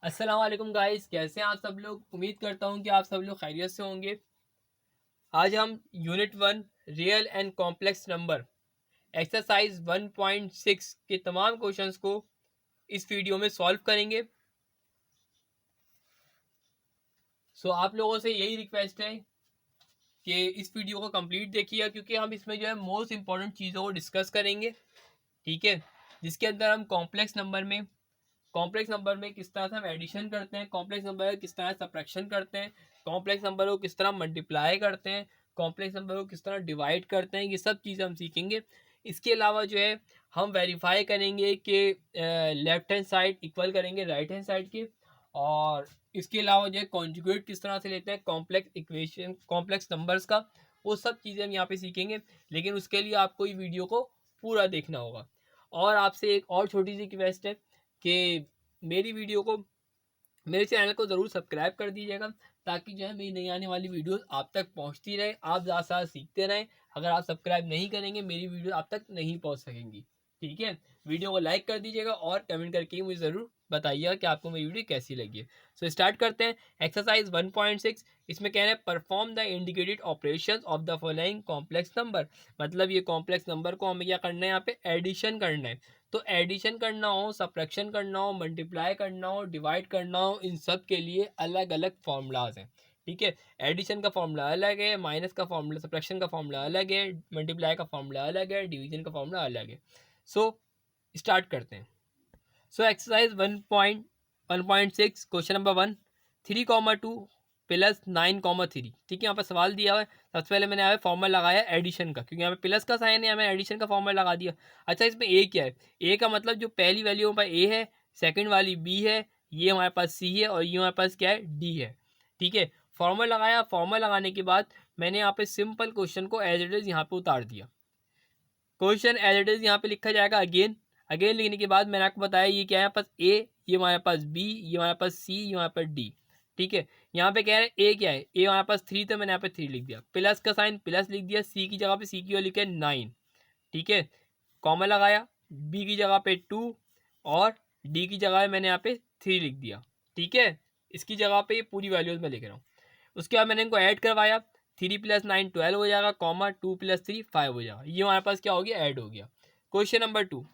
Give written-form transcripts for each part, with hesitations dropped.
अस्सलाम वालेकुम गाइस, कैसे हैं आप सब लोग। उम्मीद करता हूं कि आप सब लोग खैरियत से होंगे। आज हम unit 1 real and complex number exercise 1.6 के तमाम क्वेश्चंस को इस वीडियो में सॉल्व करेंगे। आप लोगों से यही रिक्वेस्ट है कि इस वीडियो को कंप्लीट देखिए, क्योंकि हम इसमें जो है मोस्ट इंपॉर्टेंट चीज़ों को डिस्कस करेंगे। ठीक है, जिसके अंदर हम कॉम्प्लेक्स नंबर में किस तरह से हम एडिशन करते हैं, कॉम्प्लेक्स नंबर किस तरह सब्ट्रैक्शन करते हैं, कॉम्प्लेक्स नंबर को किस तरह मल्टीप्लाई करते हैं, कॉम्प्लेक्स नंबर को किस तरह डिवाइड करते हैं, ये सब चीज़ें हम सीखेंगे। इसके अलावा जो है हम वेरीफाई करेंगे कि लेफ्ट हैंड साइड इक्वल करेंगे राइट हैंड साइड के, और इसके अलावा जो है कॉन्जुगेट किस तरह से लेते हैं कॉम्प्लेक्स इक्वेशन कॉम्प्लेक्स नंबर्स का, वो सब चीज़ें हम यहाँ पे सीखेंगे। लेकिन उसके लिए आपको ये वीडियो को पूरा देखना होगा। और आपसे एक और छोटी सी रिक्वेस्ट है कि मेरे चैनल को ज़रूर सब्सक्राइब कर दीजिएगा, ताकि जो है मेरी नई आने वाली वीडियोस आप तक पहुंचती रहे, आप ज़्यादा से ज़्यादा सीखते रहें। अगर आप सब्सक्राइब नहीं करेंगे मेरी वीडियो आप तक नहीं पहुंच सकेंगी। ठीक है, वीडियो को लाइक कर दीजिएगा और कमेंट करके मुझे ज़रूर बताइएगा कि आपको मेरी वीडियो कैसी लगी है। स्टार्ट करते हैं। एक्सरसाइज 1.6, इसमें कह रहे हैं perform the indicated operation of the following complex number. मतलब ये कॉम्प्लेक्स नंबर को हमें क्या करना है, यहाँ पे एडिशन करना है। तो एडिशन करना हो, सब्ट्रैक्शन करना हो, मल्टीप्लाई करना हो, डिवाइड करना हो, इन सब के लिए अलग अलग फार्मूलाज हैं। ठीक है, एडिशन का फार्मूला अलग है, माइनस का फार्मूला, सब्ट्रैक्शन का फार्मूला अलग है, मल्टीप्लाई का फार्मूला अलग है, डिवीजन का फार्मूला अलग है। स्टार्ट करते हैं। Exercise 1.6 question number 1, 3,2 plus 9,3। ठीक है, यहाँ पर सवाल दिया हुआ है। सबसे पहले मैंने यहाँ पे फॉर्मूला लगाया एडिशन का, क्योंकि यहाँ पे प्लस का साइन है, मैंने एडिशन का फॉर्मूला लगा दिया। अच्छा, इसमें ए क्या है? ए का मतलब जो पहली वैल्यू हमारे ए है, सेकंड वाली बी है, ये हमारे पास सी है, और ये हमारे पास क्या है, डी है। ठीक है, फॉर्मूला लगाया। फॉर्मूला लगाने के बाद मैंने यहाँ पे सिंपल क्वेश्चन को एज इट इज यहाँ पे उतार दिया। क्वेश्चन एज इट इज यहाँ पे लिखा जाएगा अगेन। अगेन लिखने के बाद मैंने आपको बताया ये क्या है, हमारे पास ए, ये हमारे पास बी, ये हमारे पास सी, ये हमारे पास डी। ठीक है, यहाँ पे कह रहे हैं ए क्या है, ए हमारे पास 3, तो मैंने यहाँ पे 3 लिख दिया। प्लस का साइन प्लस लिख दिया, सी की जगह पे सी की वैल्यू लिखा है 9। ठीक है, कॉमा लगाया, बी की जगह पे 2 और डी की जगह मैंने यहाँ पे 3 लिख दिया। ठीक है, इसकी जगह पे ये पूरी वैल्यूज मैं लिख रहा हूँ। उसके बाद मैंने इनको ऐड करवाया, 3 + 9 12 हो जाएगा, कॉमा 2 + 3 5 हो जाएगा। ये हमारे पास क्या हो गया, ऐड हो गया। क्वेश्चन नंबर 2,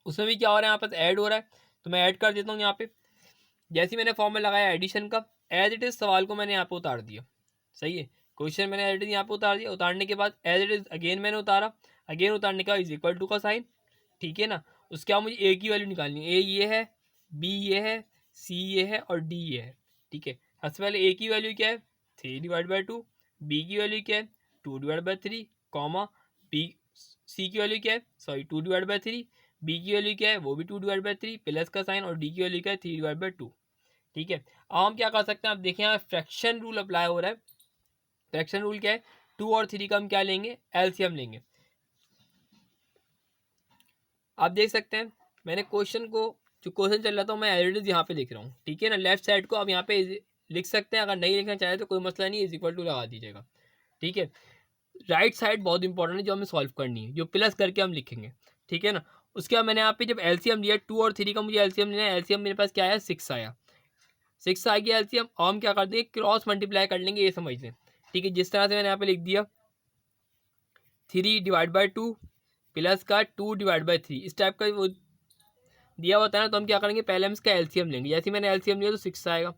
उसमें भी क्या हो रहा है, यहाँ पास ऐड हो रहा है, तो मैं ऐड कर देता हूँ यहाँ पे। जैसे मैंने फॉर्मूला लगाया एडिशन का, एज इट इज सवाल को मैंने यहाँ पे उतार दिया। सही है, क्वेश्चन मैंने एज इट इज यहाँ पे उतार दिया। उतारने के बाद एज इट इज अगेन मैंने उतारा। अगेन उतारने के बाद = का साइन। ठीक है ना, उसके बाद मुझे ए की वैल्यू निकालनी है। ए ये है, बी ये है, सी ये है और डी ये है। ठीक है, सबसे पहले ए की वैल्यू क्या है, 3/2। बी की वैल्यू क्या है, 2/3, कॉमा बी, सी की वैल्यू क्या है, सॉरी 2/3, बी की वैल्यू क्या है, वो भी 2/3, प्लस का साइन, और डी की वैल्यू क्या है, 3/2। ठीक है, अब हम क्या कर सकते हैं, आप देखें यहाँ फ्रैक्शन रूल अप्लाई हो रहा है। फ्रैक्शन रूल क्या है, 2 और 3 का हम क्या लेंगे, एलसीएम लेंगे। आप देख सकते हैं मैंने क्वेश्चन को, जो क्वेश्चन चल रहा था मैं एज यहाँ पे लिख रहा हूँ। ठीक है ना, लेफ्ट साइड को आप यहाँ पे लिख सकते हैं, अगर नहीं लिखना चाहे तो कोई मसला नहीं, = लगा दीजिएगा। ठीक है, राइट साइड बहुत इंपॉर्टेंट है, जो हमें सॉल्व करनी है, जो प्लस करके हम लिखेंगे। ठीक है ना, उसके बाद मैंने यहाँ पे जब एलसीएम लिया, 2 और 3 का मुझे एलसीएम लेना है। एलसीएम मेरे पास क्या आया, 6 आया। 6 आ गया एलसीएम, और हम क्या कर देंगे, क्रॉस मल्टीप्लाई कर लेंगे, ये समझ लें। ठीक है, जिस तरह से मैंने यहाँ पे लिख दिया, 3/2 प्लस का 2/3, इस टाइप का वो दिया होता है ना, तो हम क्या करेंगे, पहले हम इसका एलसीएम लेंगे। जैसे मैंने एलसीएम लिया तो 6 आएगा।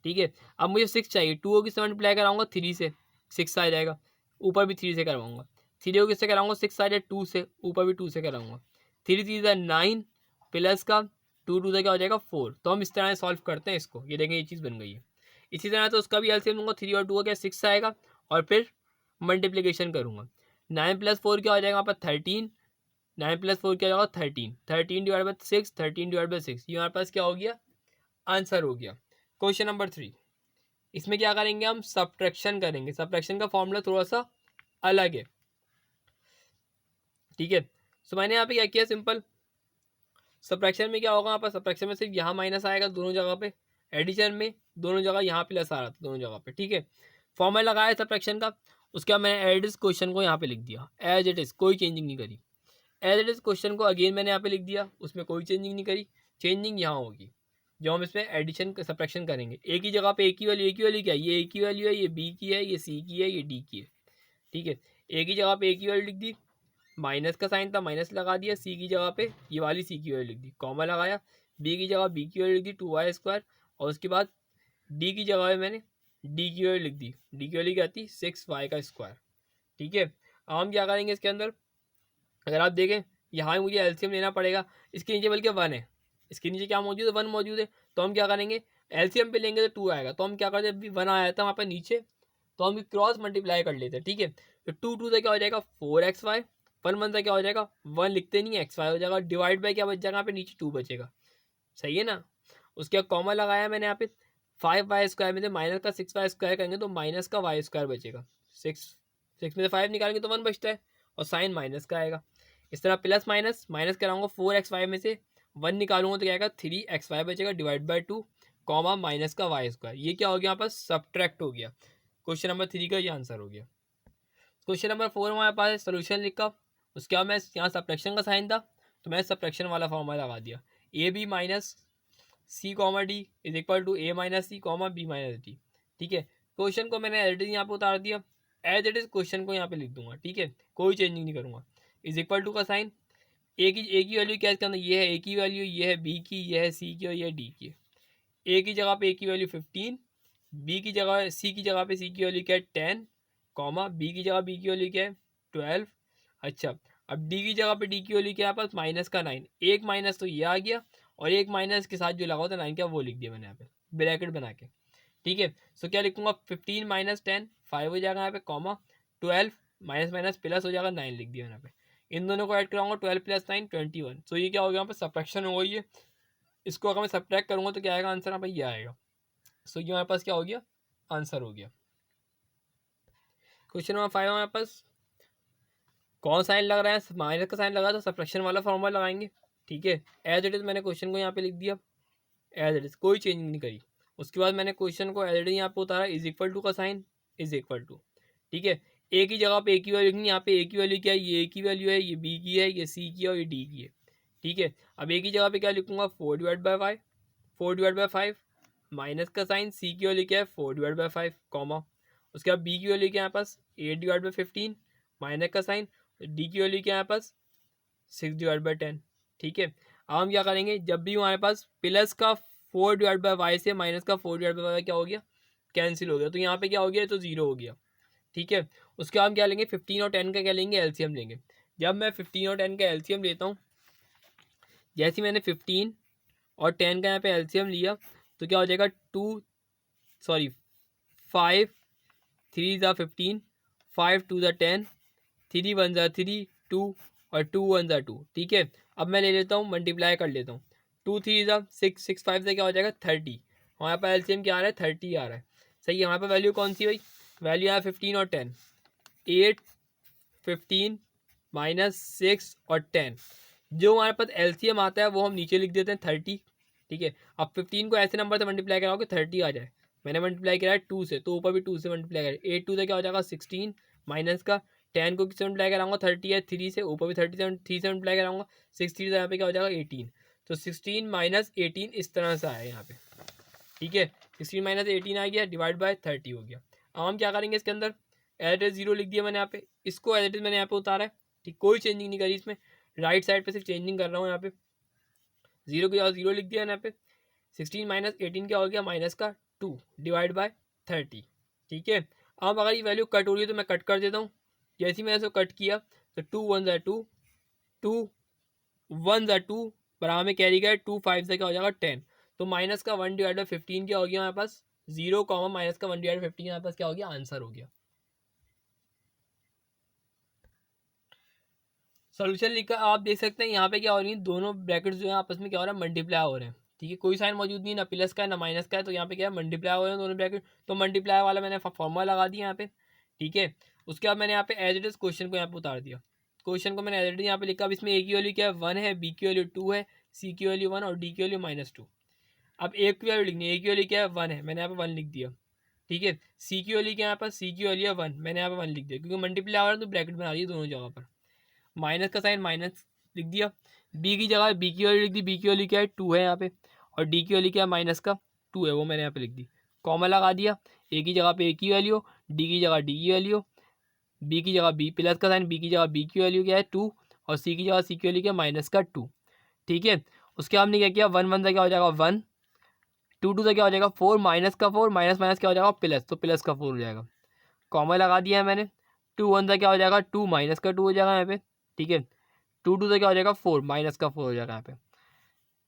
ठीक है, अब मुझे 6 चाहिए, 2 को किससे मल्टीप्लाई कराऊंगा, 3 से, 6 आ जाएगा। ऊपर भी 3 से करवाऊंगा। 3 को किससे कराऊंगा, 6 आ जाए 2 से, ऊपर भी 2 से कराऊंगा। 3 3 9 प्लस का 2 2 से क्या हो जाएगा, 4। तो हम इस तरह से सॉल्व करते हैं इसको, ये देखें ये चीज़ बन गई है। इसी तरह तो उसका भी एलसीएम लूँगा, 3 और 2 का क्या 6 आएगा, और फिर मल्टीप्लीकेशन करूँगा। 9 + 4 क्या हो जाएगा, यहाँ पर 13। 9 + 4 क्या होगा, 13। 13/6, 13/6, ये हमारे पास क्या हो गया, आंसर हो गया। क्वेश्चन नंबर 3, इसमें क्या करेंगे, हम सब्ट्रैक्शन करेंगे। सब्ट्रैक्शन का फॉर्मूला थोड़ा सा अलग है। ठीक है, मैंने यहाँ पे क्या किया, सिंपल सब्ट्रैक्शन में क्या होगा, यहाँ पर सब्ट्रैक्शन में सिर्फ यहाँ माइनस आएगा दोनों जगह पे, एडिशन में दोनों जगह यहाँ प्लस आ रहा था दोनों जगह पे। ठीक है, फॉर्मूला लगाया सब्ट्रैक्शन का, उसके बाद मैंने एज इट इज क्वेश्चन को यहाँ पे लिख दिया, एज इट इज, कोई चेंजिंग नहीं करी। एज इट इज क्वेश्चन को अगेन मैंने यहाँ पे लिख दिया, उसमें कोई चेंजिंग नहीं करी, चेंजिंग यहाँ होगी। जो हम इसमें एडिशन सब्ट्रैक्शन करेंगे। ए की जगह पे ए की वैल्यू क्या है, ये ए की वैल्यू है, ये बी की है, ये सी की है, ये डी की है। ठीक है, ए की जगह पे ए की वैल्यू लिख दी, माइनस का साइन था माइनस लगा दिया, सी की जगह पे ये वाली सी की वैल्यू लिख दी, कॉमा लगाया, बी की जगह बी की वैल्यू लिख दी 2y², और उसके बाद डी की जगह पे मैंने डी की वैल्यू लिख दी, डी की वैल्यू क्या थी 6y²। ठीक है, अब हम क्या करेंगे इसके अंदर, अगर आप देखें यहाँ मुझे एलसीएम लेना पड़ेगा, इसके नीचे बल्कि 1 है, इसके नीचे क्या मौजूद है 1 मौजूद है, तो हम क्या करेंगे एलसीएम पे लेंगे तो 2 आएगा, तो हम क्या करते हैं अभी 1 आया था वहाँ पर नीचे, तो हम क्रॉस मल्टीप्लाई कर लेते हैं। ठीक है, तो 2 से क्या हो जाएगा 4xy, 1 से क्या हो जाएगा 1 लिखते नहीं xy हो जाएगा, डिवाइड बाई क्या बच जाएगा यहाँ पे नीचे 2 बचेगा, सही है ना। उसके बाद कॉमा लगाया मैंने यहाँ पे 5y² में से माइनस का 6y² करेंगे तो माइनस का y² बचेगा, 6 में से 5 निकालेंगे तो 1 बचता है, और साइन माइनस का आएगा। इस तरह प्लस माइनस माइनस कराऊंगा 4xy में से 1 निकालूंगा तो क्या आएगा 3xy बचेगा, डिवाइड बाई 2 कॉमा माइनस का y²। ये क्या हो गया यहाँ पर सब्ट्रैक्ट हो गया। क्वेश्चन नंबर 3 का ये आंसर हो गया। क्वेश्चन नंबर 4 हमारे पास सोल्यूशन लिखा, उसके बाद मैं यहाँ सब्ट्रैक्शन का साइन था तो मैं सब्ट्रैक्शन वाला फॉर्मूला लगा दिया, A B minus C comma D is equal to A minus C comma B minus D. ठीक है, क्वेश्चन को मैंने एज इट इज यहाँ पे उतार दिया, एज इट इज क्वेश्चन को यहाँ पे लिख दूंगा। ठीक है, कोई चेंजिंग नहीं करूंगा। इज इक्वल टू का साइन, ए की वैल्यू क्या है इसके अंदर, ये है ए की वैल्यू, ये है बी की, ये है सी की और ये है डी की। ए की जगह पे ए की वैल्यू 15, बी की जगह सी की जगह पे सी की वैल्यू क्या है 10, कॉमा बी की जगह बी की वैल्यू क्या है 12। अच्छा, अब डी की जगह पे डी की वैल्यू क्या है पास माइनस का 9, एक माइनस तो ये आ गया, और एक माइनस के साथ जो लगा होता है 9 क्या वो लिख दिया मैंने यहाँ पे ब्रैकेट बना के। ठीक है, सो क्या लिखूंगा 15 माइनस 10 5 हो जाएगा यहाँ पे, कॉमा 12 माइनस माइनस प्लस हो जाएगा 9 लिख दिया यहाँ पे। इन दोनों को ऐड कराऊंगा 12 प्लस 9 21। सो ये क्या हो गया यहाँ पे सब्ट्रैक्शन हो गई है। इसको अगर मैं सब्ट्रैक्ट करूंगा तो क्या आएगा आंसर यहाँ पे ये आएगा। सो ये हमारे पास क्या हो गया आंसर हो गया। क्वेश्चन नंबर 5 हमारे पास कौन साइन लग रहा है, माइनस का साइन लगा तो सब्ट्रैक्शन वाला फॉर्मूला लगाएंगे। ठीक है, एज इट इज मैंने क्वेश्चन को यहाँ पे लिख दिया, एज इट इज कोई चेंजिंग नहीं करी। उसके बाद मैंने क्वेश्चन को एज इट इज यहाँ पे उतारा, इज इक्वल टू का साइन इज इक्वल टू। ठीक है, ए की जगह पे ए की वैल्यू लिखनी, यहाँ पे ए की वैल्यू क्या है, ये ए की वैल्यू है, ये बी की है, ये सी की है और ये डी की है। ठीक है, अब ए की जगह पे क्या लिखूंगा 4/5 माइनस का साइन, सी की वैल्यू क्या है 4/5 कॉमा, उसके बाद बी की वैल्यू क्या है यहाँ पास 8/15 माइनस का साइन, डी की वैल्यू क्या है यहाँ पास 6/10। ठीक है, अब हम क्या करेंगे जब भी हमारे पास प्लस का 4/y से माइनस का 4/y क्या हो गया कैंसिल हो गया, तो यहाँ पे क्या हो गया तो 0 हो गया। ठीक है, उसके बाद हम क्या लेंगे 15 और 10 का क्या लेंगे एलसीएम लेंगे। जब मैं 15 और 10 का एलसीएम लेता हूँ, जैसे मैंने 15 और 10 का यहाँ पे एलसीएम लिया तो क्या हो जाएगा 5 3 ज़ा 15, 5 2 ज़ा 10, 3 1 ज़ा 3 2 और 2 1 ज़ा 2। ठीक है, अब मैं ले लेता हूँ मल्टीप्लाई कर लेता हूँ, 2 3 ज़ा 6 6 5 से क्या हो जाएगा 30। हमारे पास एलसीएम क्या आ रहा है 30 आ रहा है। सही है, हमारे पास वैल्यू कौन सी भाई, वैल्यू है 15 और 10, 8 15 माइनस 6 और 10। जो हमारे पास एलसीएम आता है वो हम नीचे लिख देते हैं 30। ठीक है, अब 15 को ऐसे नंबर से मल्टीप्लाई कराओगे 30 आ जाए, मैंने मल्टीप्लाई किया है 2 से तो ऊपर भी 2 से मल्टीप्लाई करें, 8 2 से क्या हो जाएगा 16 माइनस का 10 को किससे मल्टीप्लाई कराऊंगा 30 है 3 से, ऊपर भी 3 से मल्टीप्लाई कराऊंगा 6 3 से यहाँ पे क्या हो जाएगा 18, तो 16 माइनस 18 इस तरह से आया यहाँ पे। ठीक है, 16 माइनस 18 आ गया, डिवाइड बाय 30 हो गया। अब हम क्या करेंगे इसके अंदर एज इट 0 लिख दिया मैंने यहाँ पे, इसको एज इट मैंने यहाँ पे उतारा है। ठीक, कोई चेंजिंग नहीं करी इसमें, राइट साइड पे सिर्फ चेंजिंग कर रहा हूँ यहाँ पे, 0 की जगह 0 लिख दिया यहाँ पे, 16 माइनस 18 क्या हो गया माइनस का 2 डिवाइड बाय 30। ठीक है, अब अगर ये वैल्यू कट हो रही है तो मैं कट कर देता हूँ, जैसे ही मैंने इसको कट किया तो 2 1 ज़ा 2 2 1 ज़ा 2 बराबर में कैरी गया 2 5 से क्या हो जाएगा 10, तो माइनस का 1 डिवाइड बाई 15 क्या हो गया हमारे पास 0 कॉमा माइनस का 1 डिवाइड बाई 15 हमारे पास क्या हो गया आंसर हो गया। सोल्यूशन लिखकर आप देख सकते हैं यहाँ पे क्या हो रही है, दोनों ब्रैकेट्स जो है आपस में क्या हो रहा है मल्टीप्लाई हो रहे हैं। ठीक है, कोई साइन मौजूद नहीं, ना प्लस का है ना माइनस का है, तो यहाँ पे क्या है मल्टीप्लाई हो रहे हैं दोनों ब्रैकेट, तो मल्टीप्लाई वाला मैंने फॉर्मूला लगा दिया यहाँ पे। ठीक है, उसके बाद मैंने यहाँ पे एज इट इज क्वेश्चन को यहाँ पे उतार दिया, क्वेश्चन को मैंने एज इट इज यहाँ पे लिखा। अब इसमें ए की वैल्यू क्या है 1 है, बी की वैल्यू 2 है, सी की वैल्यू 1 और डी की वैल्यू -2। अब ए की वैल्यू लिखनी है, ए की वैल्यू क्या है 1 है, मैंने यहाँ पे 1 लिख दिया। ठीक है, सी की वैल्यू क्या है यहाँ पर, सी की वैल्यू है 1, मैंने यहाँ पे 1 लिख दिया, क्योंकि मल्टीप्लाई हो रहा है तो ब्रैकेट बना दिए दोनों जगह पर, माइनस का साइन माइनस लिख दिया। बी की जगह बी की वैल्यू लिख दी, बी की वैल्यू क्या है 2 है यहाँ पे, और डी की वैल्यू क्या है माइनस का 2 है, वो मैंने यहाँ पे लिख दी। कॉमा लगा दिया, ए की जगह पे ए की वैल्यू, डी की जगह डी की वैल्यू, बी की जगह बी प्लस का साइन, बी की जगह बी की वैल्यू क्या है 2 और सी की जगह सी की वैल्यू क्या है माइनस का 2। ठीक है, उसके बाद हमने क्या किया 1 1 से क्या हो जाएगा 1, 2 2 से क्या हो जाएगा 4, माइनस का 4, माइनस माइनस क्या हो जाएगा प्लस, तो प्लस का 4 हो जाएगा। कॉमा लगा दिया है मैंने। 2 1 से क्या हो जाएगा 2, माइनस का 2 हो जाएगा यहाँ पे। ठीक है, 2 2 से क्या हो जाएगा 4, माइनस का 4 हो जाएगा यहाँ पे।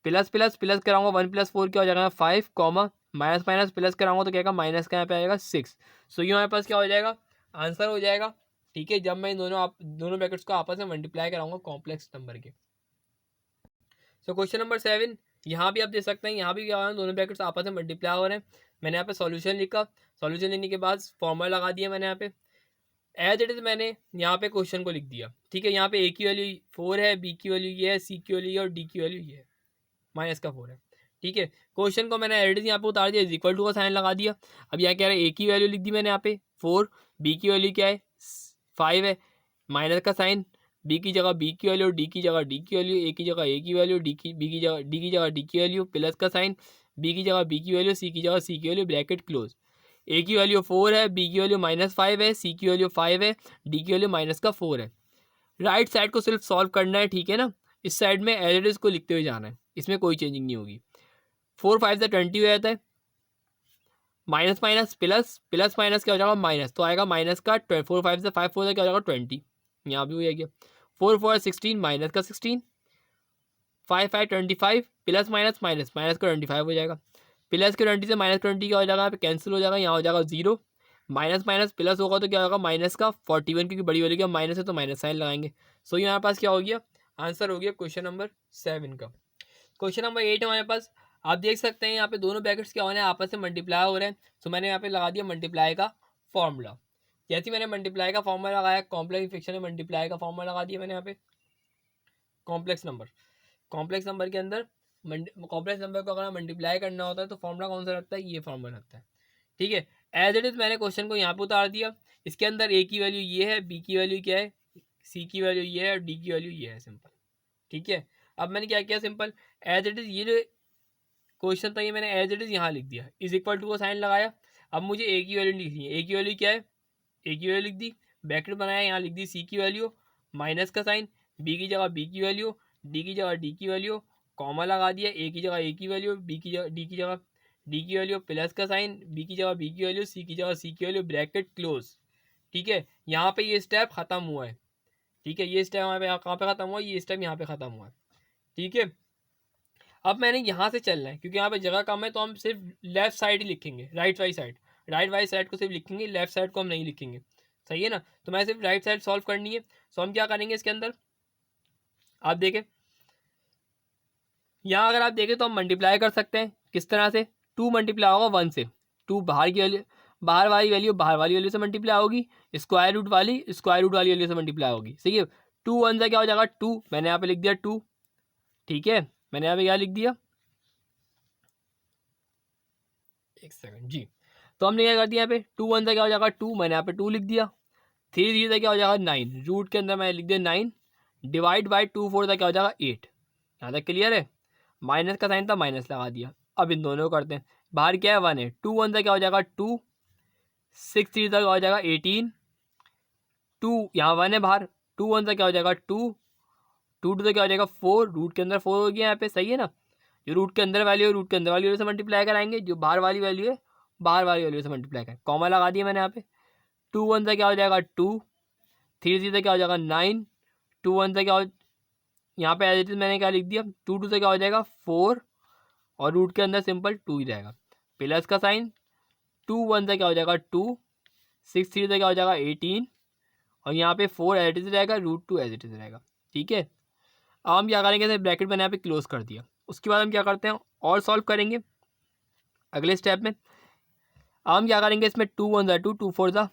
प्लस प्लस प्लस कराऊंगा 1 + 4 क्या हो जाएगा 5, कॉमा माइनस माइनस प्लस कराऊंगा तो क्या आएगा माइनस का यहाँ पे आएगा 6। सो ये हमारे पास क्या हो जाएगा आंसर हो जाएगा। ठीक है, जब मैं इन दोनों ब्रैकेट्स को आपस में मल्टीप्लाई कराऊंगा कॉम्प्लेक्स नंबर के। सो क्वेश्चन नंबर 7, यहाँ भी आप देख सकते हैं, यहाँ भी क्या हो रहा है दोनों ब्रैकेट्स आपस में मल्टीप्लाई हो रहे हैं। मैंने यहाँ पे सॉल्यूशन लिखा, सॉल्यूशन लिखने के बाद फॉर्मूला लगा दिया मैंने यहाँ पे। एज इट इज मैंने यहाँ पे क्वेश्चन को लिख दिया। ठीक है, यहाँ पे ए की वैल्यू 4 है, बी की वैल्यू ये है, सी की वैल्यू ये और डी की वैल्यू ये है, माइनस का 4 है। ठीक है, क्वेश्चन को मैंने एज इट इज यहाँ पे उतार दिया, इक्वल टू का साइन लगा दिया। अब यहाँ कह रहा है ए की वैल्यू लिख दी मैंने यहाँ पे 4, बी की वैल्यू क्या है 5 है, माइनस का साइन, बी की जगह बी की वैल्यू, डी की जगह डी की वैल्यू, ए की जगह ए की वैल्यू, डी की बी की जगह डी की जगह डी की वैल्यू, प्लस का साइन, बी की जगह बी की वैल्यू, सी की जगह सी की वैल्यू, ब्रैकेट क्लोज। ए की वैल्यू 4 है, बी की वैल्यू -5 है, सी की वैल्यू 5 है, डी की वैल्यू माइनस का 4 है। राइट साइड को सिर्फ सॉल्व करना है। ठीक है ना, इस साइड में एज इट इज को लिखते हुए जाना है, इसमें कोई चेंजिंग नहीं होगी। 4 5 से 20 हो जाता है, minus minus plus, plus minus क्या हो जाएगा माइनस, तो आएगा माइनस का 4 5 से 5 4 से क्या हो जाएगा 20, यहाँ भी हो जाएगा 4 4 16, माइनस का 16, 5 5 25, प्लस माइनस माइनस, माइनस का 25 हो जाएगा। प्लस के 20 से माइनस 20 क्या हो जाएगा यहाँ पे कैंसिल हो जाएगा, यहाँ हो जाएगा 0, माइनस माइनस प्लस होगा तो क्या होगा माइनस का 41, क्योंकि बड़ी वाली क्या माइनस है तो माइनस साइन लगाएंगे। सो ये हमारे पास क्या हो गया आंसर हो गया क्वेश्चन नंबर 7 का। क्वेश्चन नंबर 8 हमारे पास, आप देख सकते हैं यहाँ पे दोनों ब्रैकेट्स क्या हो रहे हैं आपस में मल्टीप्लाई हो रहे हैं। सो मैंने यहाँ पे लगा दिया मल्टीप्लाई का फॉर्मूला। जैसे मैंने मल्टीप्लाई का फॉर्मूला लगाया, कॉम्प्लेक्स फ्रैक्शन में मल्टीप्लाई का फॉर्मूला लगा दिया मैंने यहाँ पे। कॉम्प्लेक्स नंबर के अंदर कॉम्प्लेक्स नंबर को अगर मल्टीप्लाई करना होता है तो फॉर्मूला कौन सा रहता है, ये फॉर्मूला रहता है। ठीक है, एज इट इज मैंने क्वेश्चन को यहाँ पे उतार दिया। इसके अंदर ए की वैल्यू ये है, बी की वैल्यू क्या है, सी की वैल्यू ये है और डी की वैल्यू ये है, सिंपल। ठीक है, अब मैंने क्या किया सिंपल एज इट इज, ये जो क्वेश्चन था ये मैंने एज इट इज यहाँ लिख दिया, इज इक्वल टू का साइन लगाया। अब मुझे ए की वैल्यू लिखनी है, ए की वैल्यू क्या है, ए की वैल्यू लिख दी, ब्रैकेट बनाया, यहाँ लिख दी सी की वैल्यू, माइनस का साइन, बी की जगह बी की वैल्यू, डी की जगह डी की वैल्यू, कॉमा लगा दिया, ए की जगह ए की वैल्यू, बी की जगह डी की जगह डी की वैल्यू, प्लस का साइन, बी की जगह बी की वैल्यू, सी की जगह सी की वैल्यू, ब्रैकेट क्लोज। ठीक है, यहाँ पे ये स्टेप खत्म हुआ है। ठीक है, ये स्टेप यहाँ पे कहाँ पे खत्म हुआ, ये स्टेप यहाँ पे खत्म हुआ है। ठीक है, अब मैंने यहाँ से चलना है क्योंकि यहाँ पे जगह कम है, तो हम सिर्फ लेफ्ट साइड ही लिखेंगे, राइट वाई साइड को सिर्फ लिखेंगे, लेफ्ट साइड को हम नहीं लिखेंगे। सही है ना, तो मैं सिर्फ राइट साइड सॉल्व करनी है। सो हम क्या करेंगे इसके अंदर, आप देखें यहाँ अगर आप देखें तो हम मल्टीप्लाई कर सकते हैं। किस तरह से, 2 मल्टीप्लाई होगा 1 से, 2 बाहर की वैल्यू, बाहर वाली वैल्यू से मल्टीप्लाई होगी, स्क्वायर रूट वाली वैल्यू से मल्टीप्लाई होगी। सही है, 2 1 से क्या हो जाएगा 2, मैंने यहाँ पे लिख दिया 2। ठीक है, मैंने यहाँ पे क्या लिख दिया, एक सेकंड जी, तो हमने क्या कर दिया यहाँ पे 2 1 से क्या हो जाएगा 2, मैंने यहाँ पे 2 लिख दिया। 3 3 से क्या हो जाएगा 9, रूट के अंदर मैंने लिख दिया 9, डिवाइड बाई 2 4 से क्या हो जाएगा 8। यहाँ तक क्लियर है, माइनस का साइन था माइनस लगा दिया। अब इन दोनों को करते हैं, बाहर क्या है 1 है, 2 1 से क्या हो जाएगा 2, 6 3 से क्या हो जाएगा 18, 2 यहाँ 1 है बाहर, 2 1 से क्या हो जाएगा 2, 2 2 से क्या हो जाएगा 4, रूट के अंदर 4 हो गया यहाँ पे। सही है ना, जो रूट के अंदर वैल्यू है रूट के अंदर वाली वैल्यू से मल्टीप्लाई कराएंगे, जो बाहर वाली वैल्यू है बाहर वाली वैल्यू से मल्टीप्लाई करें। कॉमा लगा दिया मैंने यहाँ पे, 2 1 से क्या हो जाएगा 2, 3 3 से क्या हो जाएगा 9, 2 1 से क्या हो, यहाँ पे एज इट इज मैंने क्या लिख दिया, 2 2 से क्या हो जाएगा 4 और रूट के अंदर सिंपल 2 ही रहेगा, प्लस का साइन, 2 1 से क्या हो जाएगा 2, 6 3 से क्या हो जाएगा 18 और यहाँ पे 4 एज इट इज रहेगा, रूट 2 एज इट इज रहेगा। ठीक है, अब हम क्या करेंगे, ब्रैकेट मैंने यहाँ पे क्लोज कर दिया। उसके बाद हम क्या करते हैं और सॉल्व करेंगे अगले स्टेप में। अब हम क्या करेंगे, इसमें 2 1 2 2 4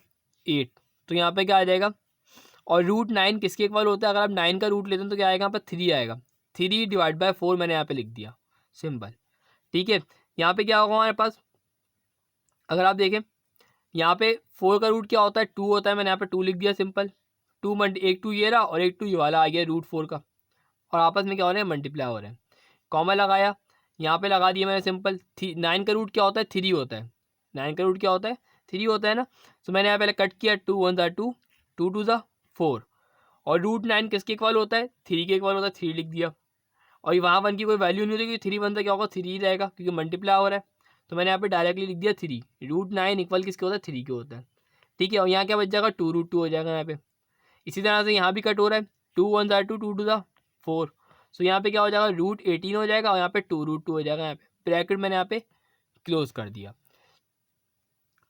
8, तो यहाँ पे क्या आ जाएगा, और रूट 9 किसके इक्वल होता है, अगर आप 9 का रूट लेते हैं तो क्या आएगा यहाँ पर 3 आएगा, 3 डिवाइड बाय 4 मैंने यहाँ पे लिख दिया, सिंपल। ठीक है, यहाँ पे क्या होगा हमारे पास, अगर आप देखें यहाँ पे 4 का रूट क्या होता है 2 होता है, मैंने यहाँ पे 2 लिख दिया, सिंपल। 2 एक 2 ये रहा और एक 2 ये वाला आ गया रूट 4 का, और आपस में क्या हो रहे हैं मल्टीप्लाई हो रहे हैं। कॉमा लगाया, यहाँ पे लगा दिया मैंने सिंपल। 9 का रूट क्या होता है? 3 होता है। 9 का रूट क्या होता है? 3 होता है ना। तो मैंने यहाँ पहले कट किया, 2 1 ज़ा 2, 2 2 ज़ा 4, और √9 किसके इक्वल होता है? 3 के इक्वल होता है, 3 लिख दिया। और ये वहाँ 1 की कोई वैल्यू नहीं होती क्योंकि 3 1 ज़ा क्या होगा? 3 ही रहेगा क्योंकि मल्टीप्लाई हो रहा है। तो मैंने यहाँ पे डायरेक्टली लिख दिया 3। √9 इक्वल किसके होता है? 3 के होता है। ठीक है, और यहाँ क्या बच जाएगा? 2√2 हो जाएगा यहाँ पे। इसी तरह से यहाँ भी कट हो रहा है, 2 1 ज़ा 2, 2 2 ज़ा 4। सो यहाँ पे क्या हो जाएगा? √18 हो जाएगा और यहाँ पे 2√2 हो जाएगा। यहाँ पे ब्रैकेट मैंने यहाँ पे क्लोज कर दिया।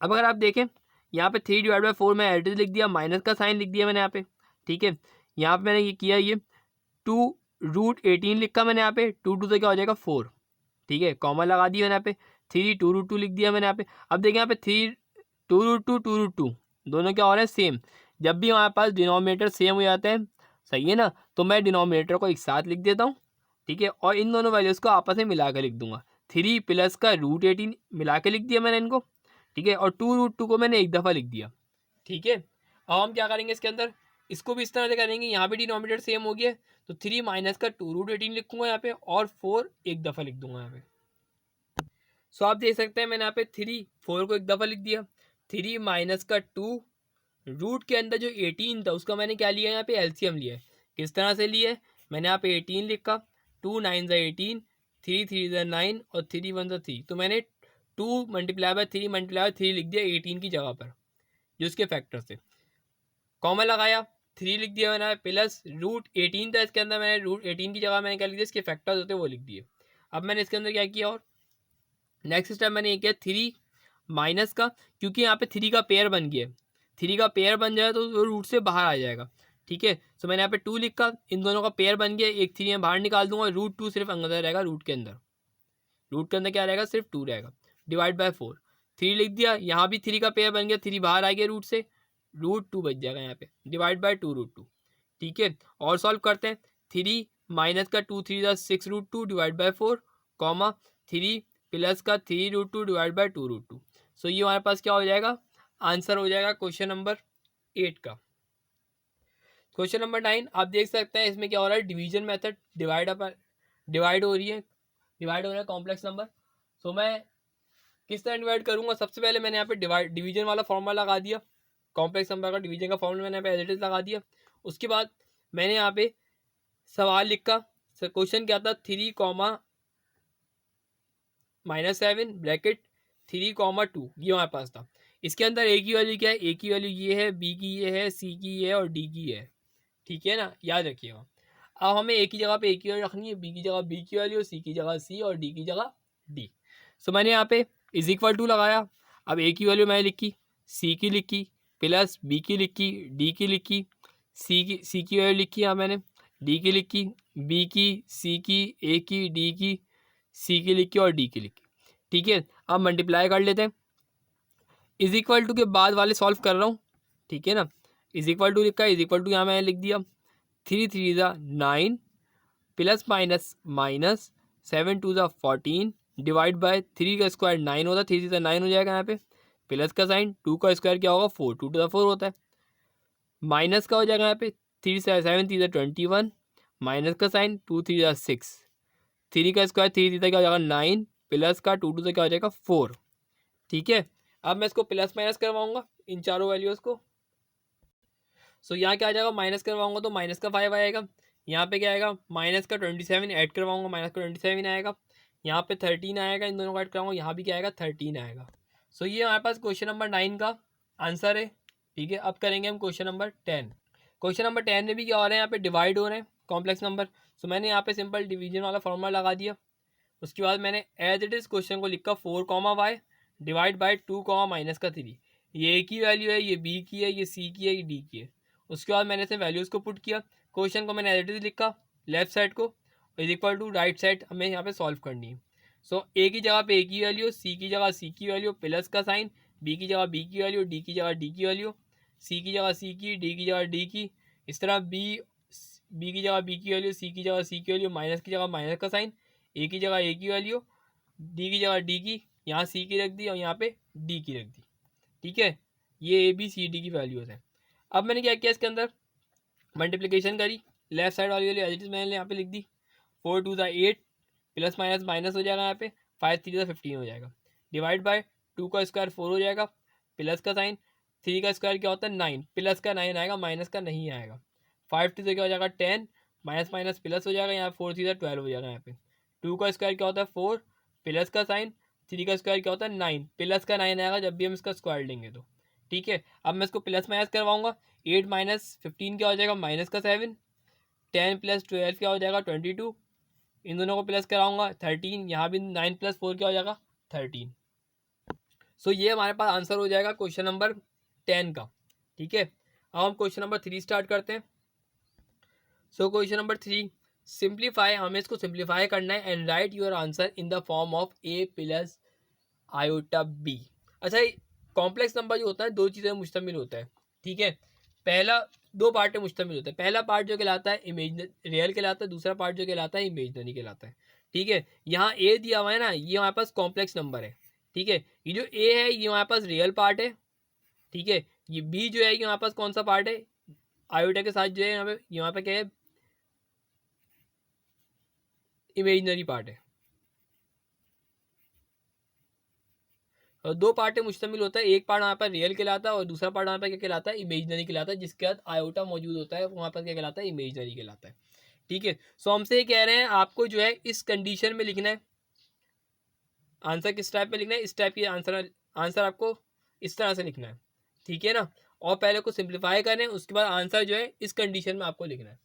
अब अगर आप देखें यहाँ पे 3/4 मैं एड्रेस लिख दिया, माइनस का साइन लिख दिया मैंने यहाँ पे। ठीक है, यहाँ पे मैंने ये किया, ये 2√18 लिखा मैंने यहाँ पे, 2 2 से क्या हो जाएगा? 4। ठीक है, कॉमा लगा दिया मैंने यहाँ पे, 3 2√2 लिख दिया मैंने यहाँ पे। अब देखिए यहाँ पे 3 2√2 2√2 दोनों क्या हो रहे हैं? सेम। जब भी हमारे पास डिनोमिनेटर सेम हो जाते हैं, सही है ना, तो मैं डिनोमिनेटर को एक साथ लिख देता हूँ। ठीक है, और इन दोनों वैल्यूज़ को आपस में मिला कर लिख दूंगा। 3 प्लस का √18 मिला के लिख दिया मैंने इनको। ठीक है, और 2√2 को मैंने एक दफ़ा लिख दिया। ठीक है, अब हम क्या करेंगे इसके अंदर, इसको भी इस तरह से करेंगे। यहाँ पे डिनोमिनेटर सेम हो गया, तो 3 माइनस का 2√18 लिखूंगा यहाँ पे, और 4 एक दफ़ा लिख दूंगा यहाँ पे। सो आप देख सकते हैं मैंने यहाँ पे 3 4 को एक दफ़ा लिख दिया। 3 माइनस का 2, रूट के अंदर जो 18 था उसका मैंने क्या लिया? यहाँ पे एलसीएम लिया है। किस तरह से लिया है? मैंने यहाँ पे 18 लिखा, 2 9 ज़ा 18, 3 3 ज़ा 9 और 3 1 ज़ा 3। तो मैंने 2 मल्टीप्लाई बाय 3 मल्टीप्लाई बाय 3 लिख दिया 18 की जगह पर, जो उसके फैक्टर से। कॉमा लगाया, 3 लिख दिया मैंने, प्लस √18 था इसके अंदर, मैंने √18 की जगह मैंने क्या लिख दिया? इसके फैक्टर्स होते वो लिख दिए। अब मैंने इसके अंदर क्या किया, और नेक्स्ट स्टेप मैंने ये किया, 3 माइनस का, क्योंकि यहाँ पे 3 का पेयर बन गया, 3 का पेयर बन जाए तो वो रूट से बाहर आ जाएगा। ठीक है, तो मैंने यहाँ पे 2 लिखा, इन दोनों का पेयर बन गया, एक 3 मैं बाहर निकाल दूंगा, √2 सिर्फ अंदर रहेगा, रूट के अंदर। रूट के अंदर क्या रहेगा? सिर्फ 2 रहेगा, डिवाइड बाय 4। 3 लिख दिया, यहाँ भी 3 का पेयर बन गया, 3 बाहर आ गया रूट से, √2 बच जाएगा यहाँ पे, डिवाइड बाय 2√2। ठीक है, और सॉल्व करते हैं। 3 माइनस का 2 3 6√2 डिवाइड बाय 4, कॉमा 3 प्लस का 3√2 डिवाइड बाय 2√2। सो ये हमारे पास क्या हो जाएगा? आंसर हो जाएगा क्वेश्चन नंबर 8 का। क्वेश्चन नंबर 9 आप देख सकते हैं, इसमें क्या हो रहा है? डिवीजन मेथड, डिवाइड हो रही है, डिवाइड हो रहा है कॉम्प्लेक्स नंबर। सो मैं किस तरह डिवाइड करूंगा? सबसे पहले मैंने यहाँ पे डिवीजन वाला फॉर्मूला लगा दिया, कॉम्प्लेक्स नंबर का डिवीजन का फॉर्मूला मैंने यहाँ पे एज इट इज लगा दिया। उसके बाद मैंने यहाँ पे सवाल लिखा, क्वेश्चन क्या था? 3 -7 ब्रैकेट 3 2 ये हमारे पास था। इसके अंदर ए की वैल्यू क्या है? ए की वैल्यू ये है, बी की ये है, सी की ये है और डी की है। ठीक है ना, याद रखिएगा। अब हमें ए की जगह पे ए की वैल्यू रखनी है, बी की जगह बी की वैल्यू, सी की जगह सी और डी की जगह डी। सो मैंने यहाँ पे इज इक्वल टू लगाया। अब ए की वैल्यू मैंने लिखी, सी की लिखी, प्लस बी की लिखी, डी की लिखी, सी की वैल्यू लिखी यहाँ मैंने, डी की लिखी, बी की, सी की, ए की, डी की, सी की लिखी और डी की लिखी। ठीक है, अब मल्टीप्लाई कर लेते हैं। इज इक्वल टू के बाद वाले सॉल्व कर रहा हूँ। ठीक है ना, इज इक्वल टू लिखा है, इज इक्वल टू यहाँ मैंने लिख दिया, 3 3 ज़ा 9 प्लस माइनस माइनस 7 2 ज़ा 14 डिवाइड बाय 3 का स्क्वायर 9 होता है, 3 3 ज़ा 9 हो जाएगा यहाँ पे, प्लस का साइन, 2 का स्क्वायर क्या होगा? 4, 2 टू ज़ा 4 होता है, माइनस का हो जाएगा यहाँ पे 3 7 3 ज़ा 21, माइनस का साइन 2 3 ज़ा 6, 3 का स्क्वायर 3 3 क्या हो जाएगा? 9, प्लस का 2 2 से क्या हो जाएगा? 4। ठीक है, अब मैं इसको प्लस माइनस करवाऊंगा इन चारों वैल्यूज़ को। सो यहाँ क्या आ जाएगा? माइनस करवाऊंगा तो माइनस का 5 आएगा, यहाँ पे क्या आएगा? माइनस का 27 ऐड करवाऊंगा, माइनस का 27 आएगा, यहाँ पे 13 आएगा, इन दोनों को ऐड कराऊंगा, यहाँ भी क्या आएगा? 13 आएगा। सो ये हमारे पास क्वेश्चन नंबर 9 का आंसर है। ठीक है, अब करेंगे हम क्वेश्चन नंबर 10। क्वेश्चन नंबर 10 में भी क्या हो रहे हैं? यहाँ पे डिवाइड हो रहे हैं कॉम्प्लेक्स नंबर। सो मैंने यहाँ पे सिंपल डिवीजन वाला फॉर्मूला लगा दिया। उसके बाद मैंने एज इट इज क्वेश्चन को लिखा 4 डिवाइड बाई 2 माइनस का 3। ये ए की वैल्यू है, ये बी की है, ये सी की है, ये डी की है। उसके बाद मैंने इसे वैल्यूज़ को पुट किया, क्वेश्चन को मैंने एज इट इज लिखा, लेफ्ट साइड को is equal to right side हमें यहाँ पे सॉल्व करनी है। सो ए की जगह पे ए की वैल्यू, सी की जगह सी की वैल्यू, प्लस का साइन, बी की जगह बी की वैल्यू, डी की जगह डी की वैल्यू, सी की जगह सी की, डी की जगह डी की। इस तरह बी की जगह बी की वैल्यू, सी की जगह सी की वैल्यू, माइनस की जगह माइनस का साइन, ए की जगह ए की वैल्यू, डी की जगह डी की, यहाँ सी की रख दी और यहाँ पे डी की रख दी। ठीक है, ये ए बी सी डी की वैल्यूज़ हैं। अब मैंने क्या किया, इसके अंदर मल्टीप्लिकेशन करी, लेफ्ट साइड वाली वैल्यू एज इट इज मैंने यहाँ पे लिख दी, 4 2 ज़ा 8 प्लस माइनस माइनस हो जाएगा यहाँ पे, 5 3 15 हो जाएगा, डिवाइड बाय 2 का स्क्वायर 4 हो जाएगा, प्लस का साइन, 3 का स्क्वायर क्या होता है 9, प्लस का 9 आएगा, माइनस का नहीं आएगा, 5 3 क्या हो जाएगा 10, माइनस माइनस प्लस हो जाएगा, यहाँ 4 3 12 हो जाएगा यहाँ पे, 2 का स्क्वायर क्या होता है 4, प्लस का साइन, 3 का स्क्वायर क्या होता है 9, प्लस का 9 आएगा जब भी हम इसका स्क्वायर लेंगे तो, ठीक है। अब मैं इसको प्लस माइनस करवाऊंगा, 8 माइनस 15 क्या हो जाएगा माइनस का 7, 10 प्लस 12 क्या हो जाएगा 22, इन दोनों को प्लस कराऊंगा 13, यहाँ भी 9 प्लस 4 क्या हो जाएगा 13। सो ये हमारे पास आंसर हो जाएगा क्वेश्चन नंबर 10 का, ठीक है। अब हम क्वेश्चन नंबर 3 स्टार्ट करते हैं। सो क्वेश्चन नंबर 3, सिंप्लीफाई, हमें इसको सिंप्लीफाई करना है and right your answer in the form of a plus iota b। अच्छा, कॉम्प्लेक्स नंबर जो होता है दो चीज़ें मुश्तमिल होता है, ठीक है। पहला दो पार्ट में मुश्तमिल होता है, पहला पार्ट जो कहलाता है इमेजनरी रियल कहलाता है, दूसरा पार्ट जो कहलाता है इमेजनरी कहलाता है, ठीक है। यहाँ ए दिया हुआ है ना, ये हमारे पास कॉम्प्लेक्स नंबर है, ठीक है। ये जो ए है ये हमारे पास रियल पार्ट है, ठीक है। ये बी जो है ये हमारे पास कौन सा पार्ट है, आयोटा के साथ जो है यहाँ पे क्या है इमेजनरी पार्ट है। और दो पार्ट मुश्तमिल होता है, एक पार्ट वहाँ पर रियल कहलाता है और दूसरा पार्ट वहाँ पर क्या कहलाता है इमेजनरी कहलाता है, जिसके बाद आयोटा मौजूद होता है वहाँ पर क्या कहलाता है इमेजनरी कहलाता है, ठीक है। सो हमसे ये कह रहे हैं आपको जो है इस कंडीशन में लिखना है, आंसर किस टाइप में लिखना है, इस टाइप की आंसर आपको इस तरह से लिखना है, ठीक है ना। और पहले को सिंप्लीफाई करें, उसके बाद आंसर जो है इस कंडीशन में आपको लिखना है,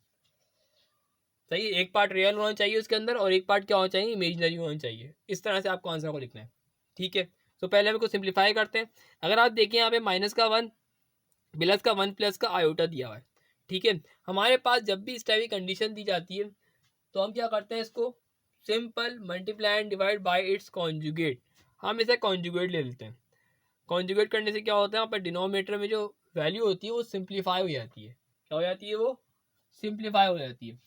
सही है। एक पार्ट रियल होना चाहिए उसके अंदर और एक पार्ट क्या होना चाहिए इमेजनरी होना चाहिए, इस तरह से आपको आंसर को लिखना है, ठीक है। तो पहले हम इसको सिंप्लीफाई करते हैं। अगर आप देखें यहाँ पे माइनस का 1 प्लस का 1 प्लस का आयोटा दिया हुआ है, ठीक है। हमारे पास जब भी इस टाइप की कंडीशन दी जाती है तो हम क्या करते हैं, इसको simple multiply and divide by it's conjugate, हम इसे कॉन्जुगेट ले लेते हैं। कॉन्जुगेट करने से क्या होता है, यहाँ पर डिनोमिनेटर में जो वैल्यू होती है वो सिंप्लीफाई हो जाती है, क्या हो जाती है वो सिंप्लीफाई हो जाती है।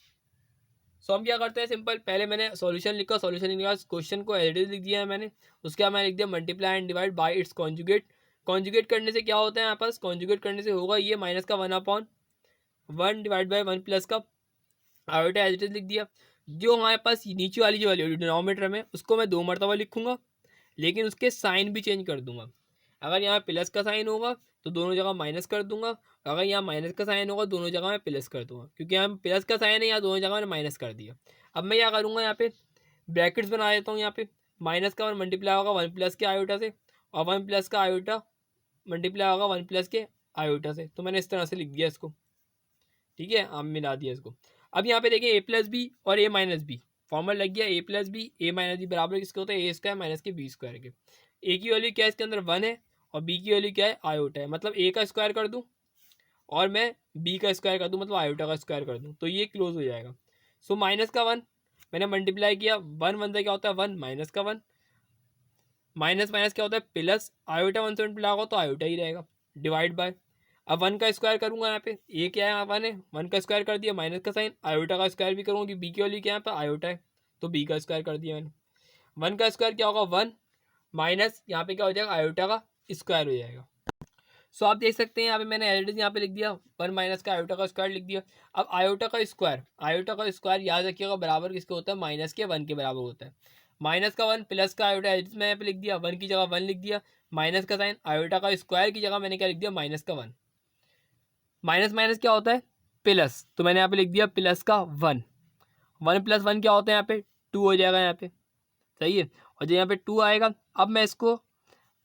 सो हम क्या करते हैं, सिंपल पहले मैंने सॉल्यूशन लिखा, सॉल्यूशन लिखने के बाद क्वेश्चन को एज इट इज लिख दिया है मैंने, उसके बाद मैंने लिख दिया multiply and divide by it's conjugate. Conjugate करने से क्या होता है, यहाँ पास कॉन्जुगेट करने से होगा ये माइनस का 1/1 डिवाइड बाय 1 प्लस का आयोटा एज इट इज लिख दिया। जो हमारे पास नीचे वाली जो वैल्यू डिनोमिनेटर में उसको मैं 2 मरतबा लिखूंगा, लेकिन उसके साइन भी चेंज कर दूंगा। अगर यहाँ प्लस का साइन होगा तो दोनों जगह माइनस कर दूंगा, अगर यहाँ माइनस का साइन होगा दोनों जगह मैं प्लस कर दूंगा, क्योंकि यहाँ प्लस का साइन है यहाँ दोनों जगह मैंने माइनस कर दिया। अब मैं क्या करूँगा, यहाँ पे ब्रैकेट्स बना देता हूँ, यहाँ पे माइनस का 1 मल्टीप्लाई होगा 1 प्लस के आयोटा से और 1 प्लस का आयोटा मल्टीप्लाई होगा 1 प्लस के आयोटा से, तो मैंने इस तरह से लिख दिया इसको, ठीक है। अब मिला दिया इसको। अब यहाँ पे देखिए ए प्लस बी और ए माइनस बी फॉर्मूला लग गया, ए plus B A minus B बराबर किसके होता है ए स्क्वायर माइनस के बी स्क्वायर के। ए की वैल्यू क्या है इसके अंदर 1 है और बी की वैल्यू क्या है आयोटा है, मतलब ए का स्क्वायर कर दूं और मैं बी का स्क्वायर कर दूं मतलब आयोटा का स्क्वायर कर दूं तो ये क्लोज हो जाएगा। सो माइनस का 1 मैंने मल्टीप्लाई किया, 1 1 से क्या होता है 1 माइनस का 1, माइनस माइनस क्या होता है प्लस, आयोटा 1 से मल्टीप्लाई होगा तो आयोटा ही रहेगा, डिवाइड बाय। अब 1 का स्क्वायर करूंगा, यहाँ पे ए क्या है 1 है, 1 का स्क्वायर कर दिया माइनस का साइन, आयोटा का स्क्वायर भी करूँगा कि बी की वैल्यू क्या है यहाँ पे आयोटा है तो बी का स्क्वायर कर दिया मैंने। 1 का स्क्वायर क्या होगा 1 माइनस यहाँ पे क्या हो जाएगा आयोटा का स्क्वायर हो जाएगा। सो आप देख सकते हैं यहाँ पे मैंने एलडीज यहाँ पे लिख दिया 1 माइनस का आयोटा का स्क्वायर लिख दिया। अब आयोटा का स्क्वायर याद रखिएगा बराबर किसके होता है माइनस के 1 के बराबर होता है। माइनस का 1 प्लस का आयोटा एलडीज में यहाँ पे लिख दिया, 1 की जगह 1 लिख दिया, माइनस का साइन आयोटा का स्क्वायर की जगह मैंने क्या लिख दिया माइनस का 1, माइनस माइनस क्या होता है प्लस, तो मैंने यहाँ पे लिख दिया प्लस का 1, 1 प्लस 1 क्या होता है यहाँ पे 2 हो जाएगा यहाँ पे, सही है। और जो यहाँ पे 2 आएगा, अब मैं इसको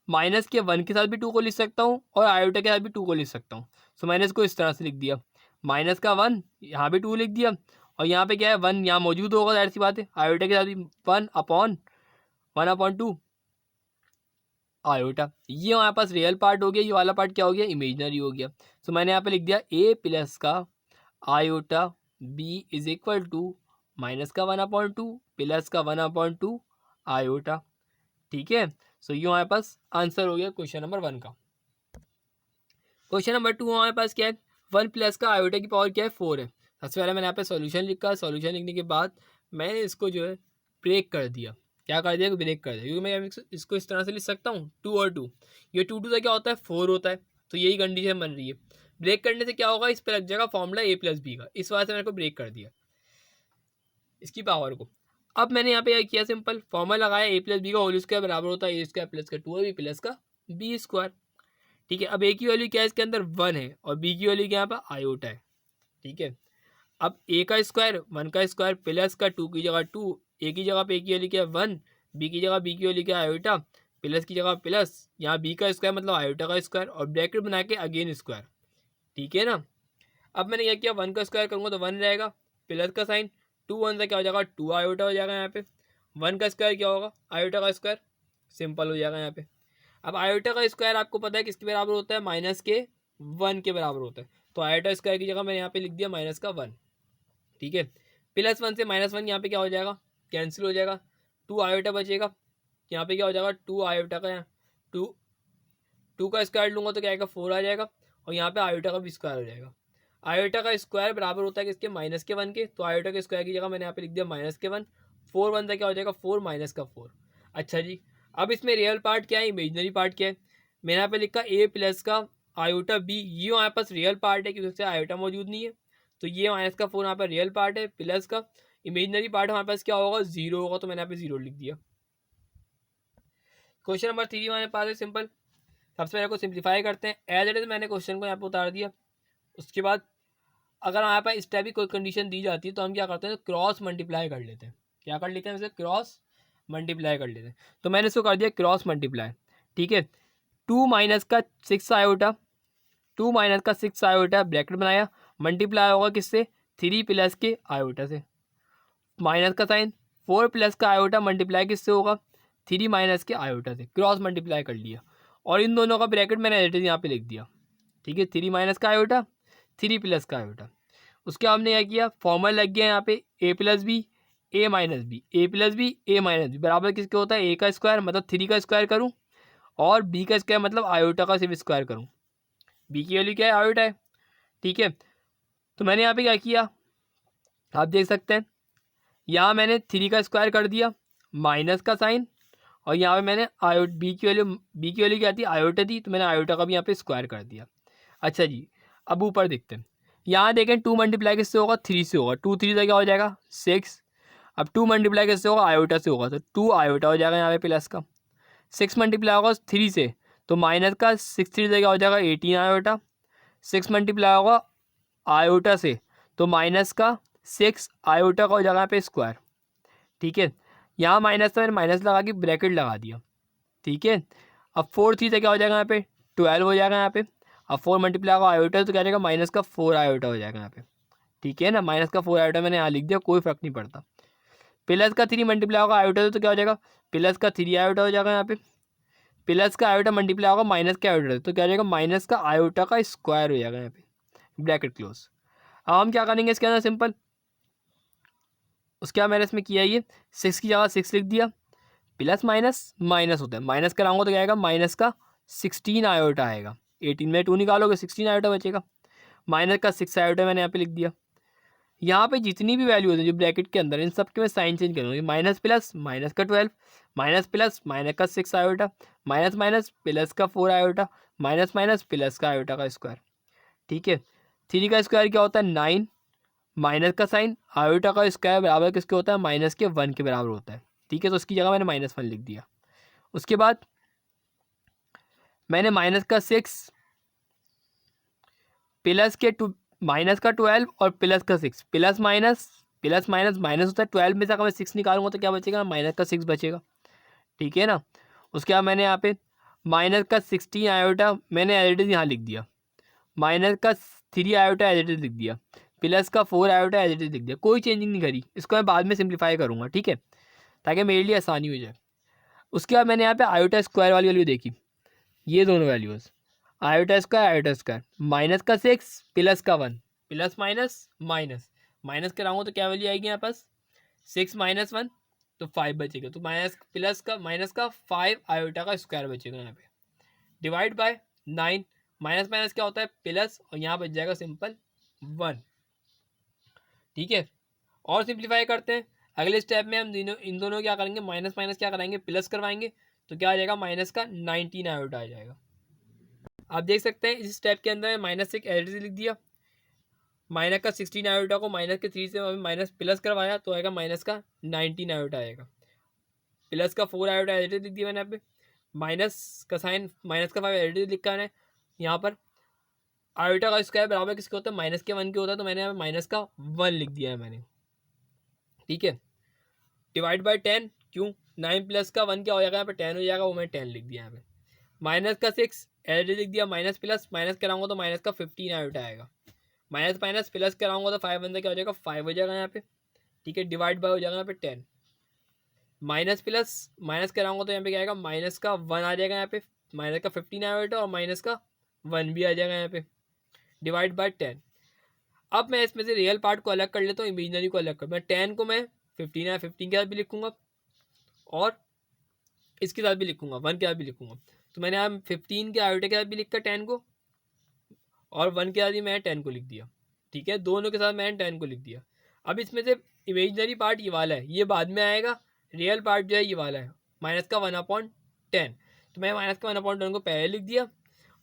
माइनस के 1 के साथ भी 2 को लिख सकता हूँ और आयोटा के साथ भी 2 को लिख सकता हूँ। सो मैंने इसको इस तरह से लिख दिया, माइनस का 1 यहाँ भी 2 लिख दिया और यहाँ पे क्या है 1 यहाँ मौजूद होगा, जाहिर सी बात है, आयोटा के साथ भी 1/2 आयोटा। ये हमारे पास रियल पार्ट हो गया, ये वाला पार्ट क्या हो गया इमेजनरी हो गया। सो मैंने यहाँ पे लिख दिया ए प्लस का iota B is equal to minus का 1/2 प्लस का 1/2 आयोटा, ठीक है। सो ये हमारे पास आंसर हो गया क्वेश्चन नंबर 1 का। क्वेश्चन नंबर 2 हमारे पास क्या है 1 प्लस का आयोटा की पावर क्या है 4 है। सबसे पहले मैंने यहाँ पे सॉल्यूशन लिखा, सॉल्यूशन लिखने के बाद मैंने इसको जो है ब्रेक कर दिया, क्या कर दिया ब्रेक कर दिया, क्योंकि मैं इसको इस तरह से लिख सकता हूँ 2 और 2, ये 2 2 से क्या होता है 4 होता है, तो यही कंडीशन बन रही है। ब्रेक करने से क्या होगा इस पर लग जाएगा फॉर्मूला ए प्लस बी का, इस वजह से मैंने को ब्रेक कर दिया इसकी पावर को। अब मैंने यहाँ पे क्या किया, सिंपल फॉर्मूला लगाया, ए प्लस बी का होल स्क्वायर बराबर होता है ए स्क्वायर प्लस का 2ab प्लस का बी स्क्वायर। ठीक है, अब ए की वैल्यू क्या है, इसके अंदर 1 है और बी की वैल्यू क्या है, यहाँ पर आयोटा है। ठीक है, अब ए का स्क्वायर 1 का स्क्वायर प्लस का 2 की जगह 2, ए की जगह पे ए की वैल्यू क्या है 1, बी की जगह बी की वैल्यू क्या है आयोटा, प्लस की जगह प्लस, यहाँ बी का स्क्वायर मतलब आयोटा का स्क्वायर और ब्रैकेट बना के अगेन स्क्वायर। ठीक है ना, अब मैंने क्या किया, 1 का स्क्वायर करूँगा तो 1 रहेगा, प्लस का साइन 2 1 से क्या हो जाएगा 2 आयोटा हो जाएगा। यहाँ पे 1 का स्क्वायर क्या होगा, आयोटा का स्क्वायर, सिंपल हो जाएगा यहाँ पे। अब आयोटा का स्क्वायर आपको पता है किसके बराबर होता है, -1 के बराबर होता है, तो आयोटा स्क्वायर की जगह मैंने यहाँ पे लिख दिया -1। ठीक है, +1 से -1 यहाँ पे क्या हो जाएगा, कैंसिल हो जाएगा, 2 आयोटा बचेगा, यहाँ पे क्या हो जाएगा 2 आयोटा का, 2 का स्क्वायर लूँगा तो क्या आएगा 4 आ जाएगा और यहाँ पे आयोटा का भी स्क्वायर हो जाएगा। आयोटा का स्क्वायर बराबर होता है किसके, -1 के, तो आयोटा के स्क्वायर की जगह मैंने यहाँ पे लिख दिया -1, 4 1 से क्या हो जाएगा 4 -4। अच्छा जी, अब इसमें रियल पार्ट क्या है, इमेजनरी पार्ट क्या है, मैंने यहाँ पे लिखा a प्लस का आयोटा b, ये हमारे पास रियल पार्ट है क्योंकि उससे आयोटा मौजूद नहीं है, तो ये -4 यहाँ पर रियल पार्ट है, प्लस का इमेजनरी पार्ट हमारे पास क्या होगा 0 होगा, तो मैंने यहाँ पे 0 लिख दिया। क्वेश्चन नंबर 3 हमारे पास है सिंपल, सबसे पहले को सिंप्लीफाई करते हैं, एज इट इज मैंने क्वेश्चन को यहाँ पे उतार दिया। उसके बाद अगर हमारे पास इस टाइप की कोई कंडीशन दी जाती है तो हम क्या करते हैं, क्रॉस मल्टीप्लाई कर लेते हैं। क्या कर लेते हैं, वैसे क्रॉस मल्टीप्लाई कर लेते हैं, तो मैंने इसको कर दिया क्रॉस मल्टीप्लाई। ठीक है, 2 माइनस का 6 आयोटा, 2 माइनस का 6 आयोटा ब्रैकेट बनाया, मल्टीप्लाई होगा किससे, 3 प्लस के आयोटा से, माइनस का साइन 4 प्लस का आयोटा मल्टीप्लाई किससे होगा, 3 माइनस के आयोटा से, क्रॉस मल्टीप्लाई कर लिया और इन दोनों का ब्रैकेट मैंने एज इट इज यहाँ पे लिख दिया। ठीक है, 3 माइनस का आयोटा 3 प्लस का आयोटा। उसके हमने क्या किया, फॉर्मूला लग गया यहाँ पे a plus B A minus B, A plus B A minus B बराबर किसके होता है, a का स्क्वायर मतलब 3 का स्क्वायर करूँ और b का स्क्वायर मतलब आयोटा का सिर्फ स्क्वायर करूँ, b की वैल्यू क्या है आयोटा है। ठीक है, तो मैंने यहाँ पे क्या किया, आप देख सकते हैं यहाँ मैंने 3 का स्क्वायर कर दिया, माइनस का साइन और यहाँ पे मैंने बी की वैल्यू क्या थी, आयोटा थी, तो मैंने आयोटा का भी यहाँ पे स्क्वायर कर दिया। अच्छा जी, अब ऊपर देखते हैं, यहाँ देखें 2 मल्टीप्लाई किससे होगा, 3 से होगा, 2 3 से क्या हो जाएगा 6, अब 2 मल्टीप्लाई किससे होगा, आयोटा से होगा, तो 2 आयोटा हो जाएगा यहाँ पे प्लस का, 6 मल्टीप्लाई होगा 3 से, तो माइनस का 6 3 से क्या हो जाएगा 18 आयोटा, 6 मल्टीप्लाई होगा आयोटा से, तो माइनस का 6 आयोटा का हो जाएगा यहाँ पे स्क्वायर। ठीक है, यहाँ माइनस था मैंने माइनस लगा के ब्रैकेट लगा दिया। ठीक है, अब 4 3 से क्या हो जाएगा यहाँ पे 12 हो जाएगा यहाँ पे, अब 4 मल्टीप्लाई होगा आयोटा तो क्या जाएगा -4 आयोटा हो जाएगा यहाँ पे। ठीक है ना, -4 आयोटा मैंने यहाँ लिख दिया, कोई फर्क नहीं पड़ता। प्लस का 3 मल्टीप्लाई होगा आयोटा तो क्या हो जाएगा, प्लस का 3 आयोटा हो जाएगा यहाँ पे, प्लस का आयोटा मल्टीप्लाई होगा माइनस का आयोटा तो क्या हो जाएगा माइनस का आयोटा का स्क्वायर हो जाएगा यहाँ पे, ब्रैकेट क्लोज। अब हम क्या करेंगे इसके अंदर, सिंपल उसके बाद मैंने इसमें किया ये 6 की जगह 6 लिख दिया, प्लस माइनस माइनस होता है, माइनस कराऊंगा तो क्या आएगा माइनस का 16 आयोटा आएगा, 18 में 2 निकालोगे 16 आयोटा बचेगा, माइनस का 6 आयोटा मैंने यहाँ पे लिख दिया। यहाँ पे जितनी भी वैल्यू होती है जो ब्रैकेट के अंदर, इन सब के मैं साइन चेंज करूँगी, माइनस प्लस माइनस का 12, माइनस प्लस माइनस का 6 आयोटा, माइनस माइनस प्लस का 4 आयोटा, माइनस माइनस प्लस का आयोटा का स्क्वायर। ठीक है, 3 का स्क्वायर क्या होता है 9, माइनस का साइन आयोटा का स्क्वायर बराबर किसके होता है -1 के बराबर होता है। ठीक है, तो उसकी जगह मैंने -1 लिख दिया। उसके बाद मैंने माइनस का 6 प्लस के माइनस का 12 और प्लस का 6, प्लस माइनस माइनस होता है, 12 में से अगर मैं 6 निकालूंगा तो क्या बचेगा माइनस का 6 बचेगा। ठीक है ना, उसके बाद मैंने यहाँ पे माइनस का 16 आयोटा मैंने एज इट इज यहाँ लिख दिया, माइनस का 3 आयोटा एज इट इज लिख दिया, प्लस का 4 आयोटा एज इट इज लिख दिया, कोई चेंजिंग नहीं करी, इसको मैं बाद में सिंप्लीफाई करूँगा। ठीक है, ताकि मेरे लिए आसानी हो जाए। उसके बाद मैंने यहाँ पे आयोटा स्क्वायर वाली वैल्यू देखी, ये दोनों वैल्यूज़ आयोटा स्क्वायर माइनस का 6 प्लस का 1, प्लस माइनस माइनस माइनस कराऊंगा तो क्या वैल्यू आएगी यहाँ पास 6 माइनस 1 तो 5 बचेगा, तो माइनस का 5 आयोटा का स्क्वायर बचेगा यहाँ पे, डिवाइड बाय 9, माइनस माइनस क्या होता है प्लस और यहाँ बच जाएगा सिंपल 1। ठीक है, और सिंप्लीफाई करते हैं, अगले स्टेप में हम इन दोनों क्या करेंगे माइनस माइनस क्या कराएंगे प्लस करवाएंगे, तो क्या आ जाएगा माइनस का 19 आयोटा आ जाएगा। आप देख सकते हैं इस स्टेप के अंदर -6 एज लिख दिया, माइनस का 16 आयोटा को माइनस के 3 से माइनस प्लस करवाया तो आएगा माइनस का 19 आयोटा आएगा। प्लस का 4 आयोटा एडिटिव लिख दिया मैंने यहाँ पे, माइनस का साइन माइनस का 5 एडिटिव लिखा है यहाँ पर। आयोटा का स्क्वायर बराबर किसके होता है, माइनस के 1 के होता है, तो मैंने यहाँ पे माइनस का 1 लिख दिया है मैंने, ठीक है। डिवाइड बाय 10, क्यों, 9 प्लस का 1 क्या हो जाएगा यहाँ पे 10 हो जाएगा, वो मैंने 10 लिख दिया यहाँ पे। माइनस का 6 एडिटिव लिख दिया, माइनस प्लस माइनस कराऊंगा तो माइनस का 15 आयोटा आएगा, माइनस माइनस प्लस कराऊंगा तो 5 बंदा क्या हो जाएगा 5 हो जाएगा यहाँ पे, ठीक है। डिवाइड बाय हो जाएगा यहाँ पे 10, माइनस प्लस माइनस कराऊंगा तो यहाँ पे क्या आएगा माइनस का 1 आ जाएगा यहाँ पे, माइनस का 15 आयोटा और माइनस का 1 भी आ जाएगा यहाँ पे। डिवाइड बाय 10, अब मैं इसमें से रियल पार्ट को अलग कर लेता हूँ, इमेजिनरी को अलग कर, मैं 10 को मैं 15 के साथ भी लिखूंगा और इसके साथ भी लिखूंगा, 1 के साथ भी लिखूंगा। तो मैंने यहाँ 15 के आयोटा के साथ भी लिखा 10 को और 1 के साथ ही मैंने 10 को लिख दिया, ठीक है। दोनों के साथ मैंने 10 को लिख दिया। अब इसमें से इमेजिनरी पार्ट ये वाला है, ये बाद में आएगा, रियल पार्ट जो है ये वाला है, माइनस का 1/10। तो मैं माइनस का 1/10 को पहले लिख दिया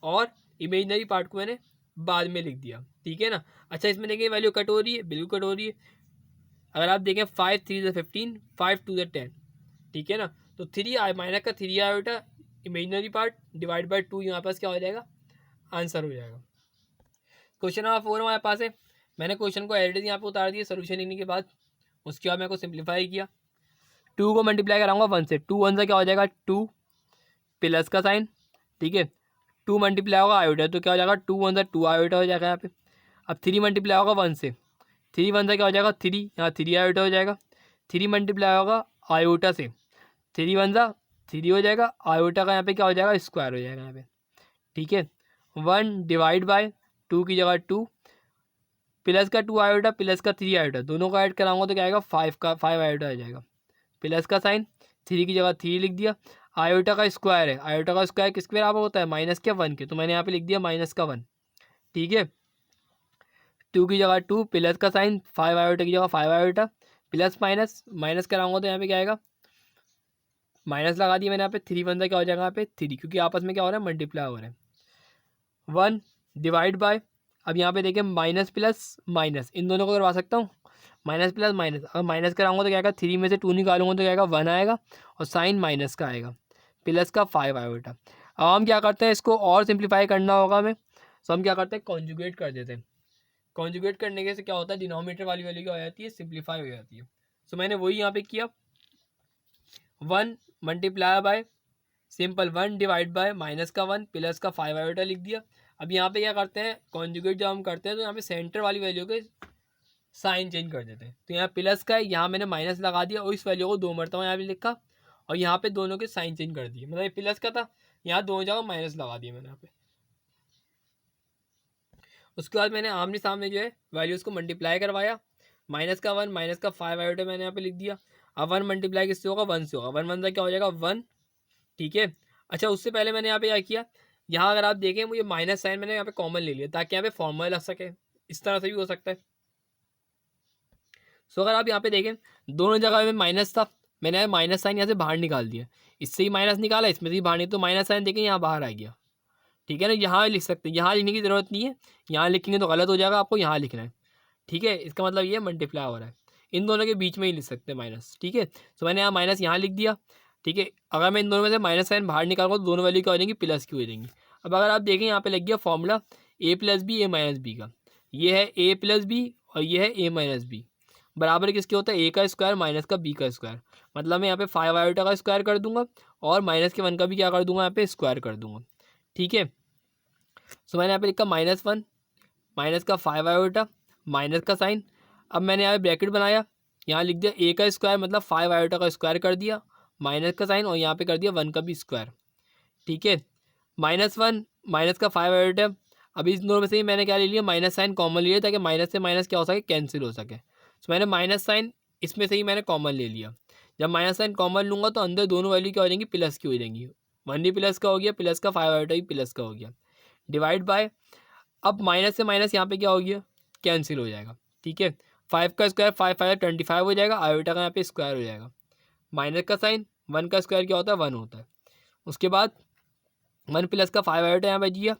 और इमेजिनरी पार्ट को मैंने बाद में लिख दिया, ठीक है ना। अच्छा, इसमें देखिए वैल्यू कट हो रही है, बिल्कुल कट हो रही है। अगर आप देखें 5 3 15, 5 2 10, ठीक है ना। तो 3 माइनस का 3 iota imaginary part divide by 2 यहाँ पास क्या हो जाएगा, आंसर हो जाएगा। क्वेश्चन नंबर 4 हमारे पास है। मैंने क्वेश्चन को एडिट यहाँ पे उतार दिया सोल्यूशन लिखने के बाद, उसके बाद मेरे को सिंप्लीफाई किया। 2 को मल्टीप्लाई कराऊंगा 1 से, 2 1 से क्या हो जाएगा 2 प्लस का साइन, ठीक है। 2 मल्टीप्लाई होगा आयोटा तो क्या हो जाएगा 2 1 से 2 आयोटा हो जाएगा यहाँ पे। अब 3 मल्टीप्लाई होगा 1 से, 3 1 से क्या हो जाएगा 3, यहाँ 3 आयोटा हो जाएगा। 3 मल्टीप्लाई होगा आयोटा से, 3 1 सा 3 हो जाएगा, आयोटा का यहाँ पे क्या हो जाएगा स्क्वायर हो जाएगा यहाँ पे, ठीक है। 1 डिवाइड बाय 2 की जगह 2 प्लस का 2 आयोटा प्लस का 3 आयोटा, दोनों का ऐड कराऊंगा तो क्या आएगा 5 आयोटा आ जाएगा। प्लस का साइन 3 की जगह 3 लिख दिया, आयोटा का स्क्वायर है, आयोटा का स्क्वायर किसके बराबर होता है माइनस के 1 के, तो मैंने यहाँ पे लिख दिया माइनस का 1, ठीक है। 2 की जगह 2 प्लस का साइन 5 आयोटा की जगह 5 आयोटा, प्लस माइनस माइनस कराऊंगा तो यहाँ पे क्या आएगा माइनस लगा दिया मैंने यहाँ पे, 3 1 से क्या हो जाएगा यहाँ पे 3, क्योंकि आपस में क्या हो रहा है मल्टीप्लाई हो रहा है। 1 डिवाइड बाय, अब यहाँ पे देखिए माइनस प्लस माइनस इन दोनों को करवा सकता हूँ, माइनस प्लस माइनस, अगर माइनस कराऊंगा तो क्या आएगा 3 में से 2 निकालूंगा तो क्या आएगा 1 आएगा और साइन माइनस का आएगा, प्लस का 5 आयोटा। अब हम क्या करते हैं, इसको और सिंप्लीफाई करना होगा हमें, तो हम क्या करते हैं कॉन्जुगेट कर देते हैं। कॉन्जुगेट करने के से क्या होता है डिनोमिनेटर वाली वैल्यू क्या हो जाती है सिंप्लीफाई हो जाती है। सो मैंने वही यहाँ पे किया, 1 multiply by simple 1 divide by minus का 1 प्लस का 5 आयोटा लिख दिया। अब यहाँ पे क्या करते हैं कॉन्जुगेट जब हम करते हैं तो यहाँ पे सेंटर वाली वैल्यू के साइन चेंज कर देते हैं। तो यहाँ प्लस का है, यहाँ मैंने माइनस लगा दिया और इस वैल्यू को 2 मरतबा यहाँ पे लिखा और यहाँ पे दोनों के साइन चेंज कर दिए, मतलब ये प्लस का था यहाँ दोनों जगह माइनस लगा दिया मैंने यहाँ पे। उसके बाद मैंने आमने सामने जो है वैल्यूज़ को मल्टीप्लाई करवाया, माइनस का 1 माइनस का 5 आयोटा मैंने यहाँ पे लिख दिया। अब 1 मल्टीप्लाई किससे होगा 1 से होगा, 1 1 से क्या हो जाएगा 1, ठीक है। अच्छा, उससे पहले मैंने यहाँ पे क्या किया, यहाँ अगर आप देखें मुझे माइनस साइन मैंने यहाँ पे कॉमन ले लिया ताकि यहाँ पे फॉर्मूला लग सके, इस तरह से भी हो सकता है। सो अगर आप यहाँ पे देखें दोनों जगह में माइनस था, मैंने यहाँ माइनस साइन यहाँ से बाहर निकाल दिया, इससे ही माइनस निकाला इसमें से ही बाहर नहीं, तो माइनस साइन देखें यहाँ बाहर आ गया, ठीक है ना। यहाँ लिख सकते हैं, यहाँ लिखने की ज़रूरत नहीं है, यहाँ लिखेंगे तो गलत हो जाएगा, आपको यहाँ लिखना है, ठीक है। इसका मतलब ये मल्टीप्लाई हो रहा है, इन दोनों के बीच में ही लिख सकते हैं माइनस, ठीक है। तो मैंने यहाँ माइनस यहाँ लिख दिया, ठीक है। अगर मैं इन दोनों में से माइनस साइन बाहर निकालूंगा तो दोनों वैल्यू क्या हो जाएंगी प्लस की हो जाएंगी। अब अगर आप देखें यहाँ पे लग गया formula A plus B A minus B का, ये है ए प्लस बी और ये है ए माइनस बी, बराबर किसके होता है ए का स्क्वायर माइनस का बी का स्क्वायर। मतलब मैं यहाँ पे 5 आयोटा का स्क्वायर कर दूंगा और माइनस के 1 का भी क्या कर दूंगा यहाँ पे स्क्वायर कर दूंगा, ठीक है। सो मैंने यहाँ पे लिखा -1 माइनस का 5 आयोटा माइनस का साइन। अब मैंने यहाँ पे ब्रैकेट बनाया, यहाँ लिख दिया ए का स्क्वायर मतलब 5 आयोटा का स्क्वायर कर दिया माइनस का साइन और यहाँ पे कर दिया 1 का भी स्क्वायर, ठीक है। -1 माइनस का 5 आयोटा, अभी इस दोनों में से ही मैंने क्या ले लिया माइनस साइन कॉमन ले लिया ताकि माइनस से माइनस क्या हो सके कैंसिल हो सके। तो मैंने माइनस साइन इसमें से ही मैंने कॉमन ले लिया, जब माइनस साइन कॉमन लूँगा तो अंदर दोनों वैल्यू क्या हो जाएंगी प्लस की हो जाएंगी, 1 भी प्लस का हो गया प्लस का 5 आयोटा भी प्लस का हो गया, डिवाइड बाय, अब माइनस से माइनस यहाँ पे क्या हो गया कैंसिल हो जाएगा, ठीक है। 5 का स्क्वायर 5 5 25 हो जाएगा, आयोटा का यहाँ पे स्क्वायर हो जाएगा, माइनस का साइन 1 का स्क्वायर क्या होता है 1 होता है। उसके बाद 1 प्लस का 5 आयोटा यहाँ पे दिया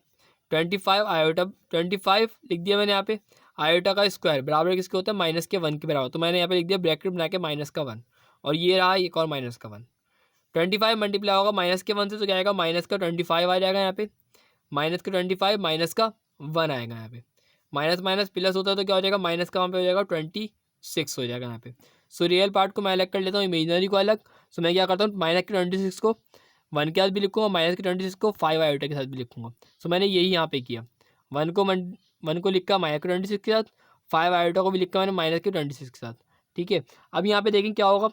25 आयोटा 25 लिख दिया मैंने यहाँ पे। आयोटा का स्क्वायर बराबर किसके होता है, माइनस के 1 के बराबर। तो मैंने यहाँ पे लिख दिया ब्रैकेट बना के माइनस का 1, और ये रहा एक और माइनस का 1। 25 मल्टीप्लाई होगा माइनस के 1 से, तो क्या आएगा, माइनस का 25 आ जाएगा यहाँ पे, माइनस का 25 माइनस का 1 आएगा यहाँ पे। माइनस माइनस प्लस होता है तो क्या हो जाएगा, माइनस का वहाँ पे हो जाएगा 26 हो जाएगा यहाँ पे। सो रियल पार्ट को मैं अलग कर लेता हूँ, इमेजिनरी को अलग। सो मैं क्या करता हूँ, माइनस के 26 को 1 के साथ भी लिखूंगा, माइनस के 26 को 5 आयोटा के साथ भी लिखूंगा। सो मैंने यही यहाँ पे किया, 1 को लिखा माइनस के 26 के साथ, 5 आयोटा को भी लिखा मैंने माइनस के 26 के साथ। ठीक है, अब यहाँ पे देखें क्या होगा,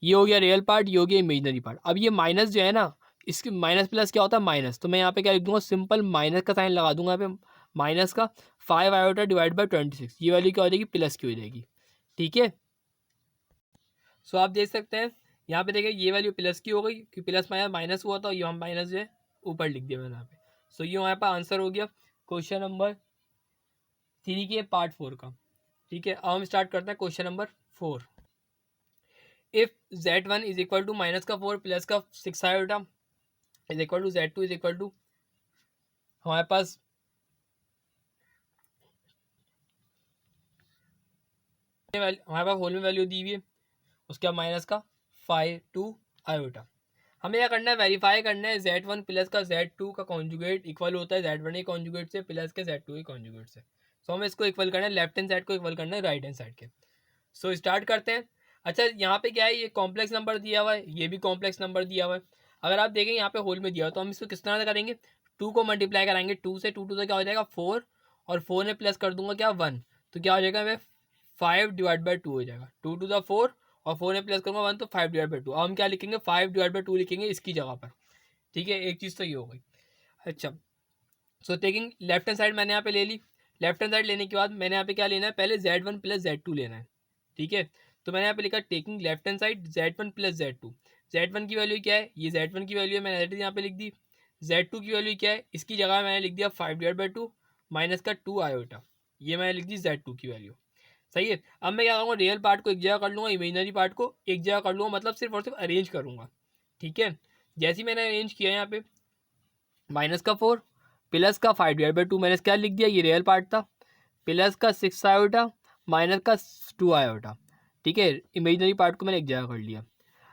ये हो गया रियल पार्ट, ये हो गया इमेजिनरी पार्ट। अब ये माइनस जो है ना, इसके माइनस प्लस क्या होता है, माइनस। तो मैं यहाँ पे क्या लिख दूंगा, सिंपल माइनस का साइन लगा दूंगा यहाँ पे, माइनस का 5 आयोटा डिवाइड बाई 26, ये वाली क्या हो जाएगी, प्लस की हो जाएगी। ठीक है, सो आप देख सकते हैं यहाँ पे देखिए ये वैल्यू प्लस की हो गई, कि प्लस माइनस माइनस हुआ था, ये हम माइनस जो है ऊपर लिख दिया मैंने यहाँ पे। सो ये हमारे पास आंसर हो गया क्वेश्चन नंबर 3 के पार्ट 4 का। ठीक है, अब हम स्टार्ट करते हैं question number 4। If z1 is equal to minus का 4 प्लस का 6 iota is equal to z2 is equal to, हमारे पास होल में वैल्यू दी हुई है, उसके बाद माइनस का 5 2 आयोटा। हमें क्या करना है, वेरीफाई करना है z1 प्लस का z2 का कॉन्जुगेट इक्वल होता है z1 के कॉन्जुगेट से प्लस के z2 के कॉन्जुगेट से। सो हमें इसको इक्वल करना है, लेफ्ट हैंड साइड को इक्वल करना है राइट हैंड साइड के। सो स्टार्ट करते हैं। अच्छा, यहाँ पे क्या है, ये कॉम्प्लेक्स नंबर दिया हुआ है, ये भी कॉम्प्लेक्स नंबर दिया हुआ है। अगर आप देखें यहाँ पे होल में दिया हुआ, तो हम इसको किस तरह से करेंगे, 2 को मल्टीप्लाई कराएंगे 2 से, 2 से क्या हो जाएगा 4, और 4 में प्लस कर दूंगा क्या 1, तो क्या हो जाएगा, मैं 5 डिवाइड बाई 2 हो जाएगा, 2 टू द 4, और 4 में प्लस करूँगा 1, तो 5 डिवाइड बाई 2। अब हम क्या लिखेंगे, 5 डिवाइड बाई 2 लिखेंगे इसकी जगह पर। ठीक है, एक चीज़ तो ये हो गई। अच्छा, so taking left hand side मैंने यहाँ पे ले ली। लेफ्ट हैंड साइड लेने के बाद मैंने यहाँ पे क्या लेना है, पहले z1 प्लस z2 लेना है। ठीक है, तो मैंने यहाँ पे लिखा taking left hand side z1 plus z2। z1 की वैल्यू क्या है, ये z1 की वैल्यू है, मैंने यहाँ पे लिख दी। z2 की वैल्यू क्या है, इसकी जगह मैंने लिख दिया 5 डिवाइड बाई 2 माइनस का 2 आयोटा, ये मैंने लिख दी z2 की वैल्यू। सही है, अब मैं क्या करूँगा, रियल पार्ट को एक जगह कर लूँगा, इमेजिनरी पार्ट को एक जगह कर लूँगा, मतलब सिर्फ और सिर्फ अरेंज करूँगा। ठीक है, जैसे ही मैंने अरेंज किया यहाँ पे, माइनस का 4 प्लस का 5 डिवाइड बाई 2 मैंने क्या लिख दिया, ये रियल पार्ट था, प्लस का 6 आयोटा माइनस का 2 आयोटा। ठीक है, इमेजिनरी पार्ट को मैंने एक जगह कर लिया।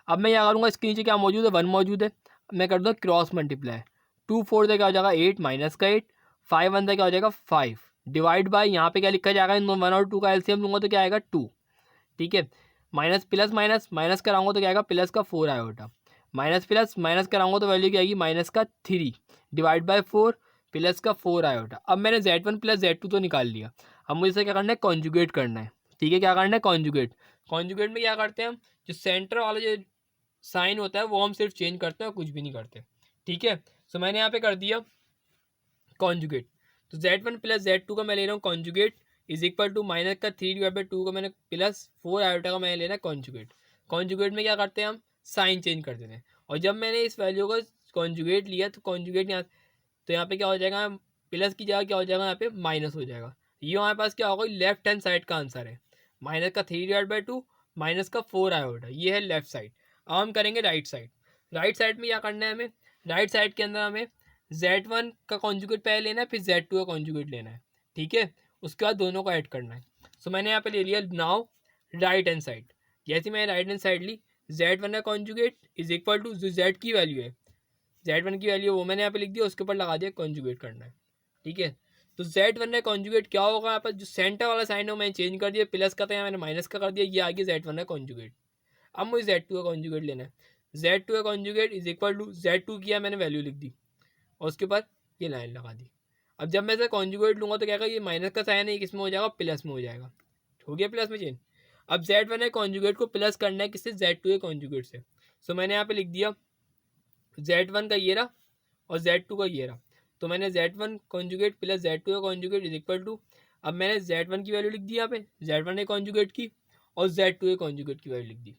अब मैं क्या करूँगा, इसके नीचे क्या मौजूद है, 1 मौजूद है, मैं कर दूँगा क्रॉस मल्टीप्लाई, 2 4 से क्या हो जाएगा 8 माइनस का 8, 5 1 से क्या हो जाएगा 5 डिवाइड बाई, यहाँ पे क्या लिखा जाएगा, इन 1 और 2 का एलसीएम लूँगा तो क्या आएगा 2। ठीक है, माइनस प्लस माइनस माइनस कराऊंगा तो क्या आएगा, प्लस का 4 आयोटा, माइनस प्लस माइनस कराऊंगा तो वैल्यू क्या आएगी, माइनस का 3 डिवाइड बाई 4 प्लस का 4 आयोटा। अब मैंने z1 प्लस z2 तो निकाल लिया, अब मुझे इसे क्या करना है, कॉन्जुगेट करना है। ठीक है, क्या करना है, कॉन्जुगेट। कॉन्जुगेट में क्या करते हैं हम, जो सेंटर वाला जो साइन होता है वो हम सिर्फ चेंज करते हैं, कुछ भी नहीं करते। ठीक है, सो मैंने यहाँ पे कर दिया कॉन्जुगेट। तो z1 प्लस z2 का मैं ले रहा हूँ conjugate is equal to minus का 3 डिवाइड बाई 2 का मैंने प्लस 4 आयोटा का मैंने लेना है कॉन्जुगेट। कॉन्जुगेट में क्या करते हैं हम, साइन चेंज कर देते हैं, और जब मैंने इस वैल्यू को कॉन्जुगेट लिया तो कॉन्जुगेट यहाँ, तो यहाँ पे क्या हो जाएगा, प्लस की जगह क्या हो जाएगा, यहाँ पे माइनस हो जाएगा। ये हमारे पास क्या होगा, लेफ्ट हैंड साइड का आंसर है, माइनस का 3 डिवाइड बाई 2 माइनस का 4 आयोटा, ये है लेफ्ट साइड। अब हम करेंगे राइट साइड। राइट साइड में क्या करना है हमें, राइट साइड के अंदर हमें z1 का कॉन्जुगेट पहले लेना है, फिर z2 का कॉन्जुगेट लेना है। ठीक है, उसके बाद दोनों को ऐड करना है। सो मैंने यहाँ पे ले लिया नाउ राइट हैंड साइड। जैसे मैंने राइट हैंड साइड ली, z1 का कॉन्जुगेट इज इक्वल टू जो z की वैल्यू है, z1 की वैल्यू वो मैंने यहाँ पे लिख दिया, उसके ऊपर लगा दिया कॉन्जुगेट करना है। ठीक है, तो z1 का कॉन्जुगेट क्या होगा, यहाँ पर जो सेंटर वाला साइन है मैंने चेंज कर दिया, प्लस का था यहाँ मैंने माइनस का कर दिया, ये आ गया z1 का कॉन्जुगेट। अब मुझे z2 का कॉन्जुगेट लेना है, z2 का conjugate is equal to z2 किया मैंने वैल्यू लिख दी, और उसके बाद ये लाइन लगा दी। अब जब मैं इसे कॉन्जुगेट लूँगा तो क्या होगा, ये माइनस का साइन है, किस में हो जाएगा, प्लस में हो जाएगा। हो गया प्लस में चेंज। अब z1 है कॉन्जुगेट को प्लस करना है किससे, z2 के कॉन्जुगेट से। सो मैंने यहाँ पे लिख दिया z1 का ये रहा और z2 का ये रहा, तो मैंने z1 कॉन्जुगेट प्लस z2 का कॉन्जुगेट इज इक्वल टू, अब मैंने z1 की वैल्यू लिख दी यहाँ पे, z1 के कॉन्जुगेट की, और z2 के कॉन्जुगेट की वैल्यू लिख दी।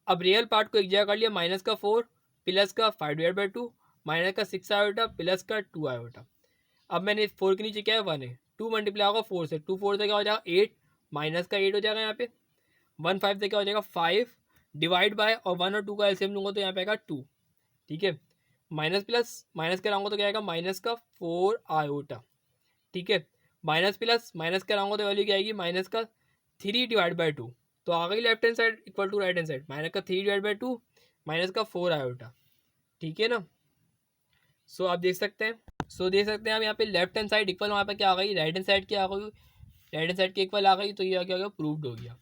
अब रियल पार्ट को एक जगह कर लिया, माइनस का 4 प्लस का 5 डिवाइड बाई 2 माइनस का 6 आयोटा प्लस का 2 आयोटा। अब मैंने 4 के नीचे क्या है 1 है, 2 मल्टीप्लाई होगा 4 से, 2 4 से क्या हो जाएगा 8 माइनस का 8 हो जाएगा यहाँ पे, 1 5 से क्या हो जाएगा 5 डिवाइड बाय, और 1 और 2 का एलसीएम लूँगा तो यहाँ पे आएगा 2। ठीक है, माइनस प्लस माइनस कराऊंगा तो क्या आएगा, माइनस का 4 आयोटा। ठीक है, माइनस प्लस माइनस कराऊंगा तो वैल्यू क्या आएगी, माइनस का 3/2, तो आ गई left hand side equal to right hand side, minus का 3/2 माइनस का 4 आयोटा, ठीक है ना। सो आप देख सकते हैं, आप यहाँ पे लेफ्ट हैंड साइड इक्वल वहाँ पे क्या आ गई, राइट हैंड साइड क्या आ गई, राइट हैंड साइड के इक्वल आ गई, तो ये क्या हो गया, प्रूव्ड हो गया,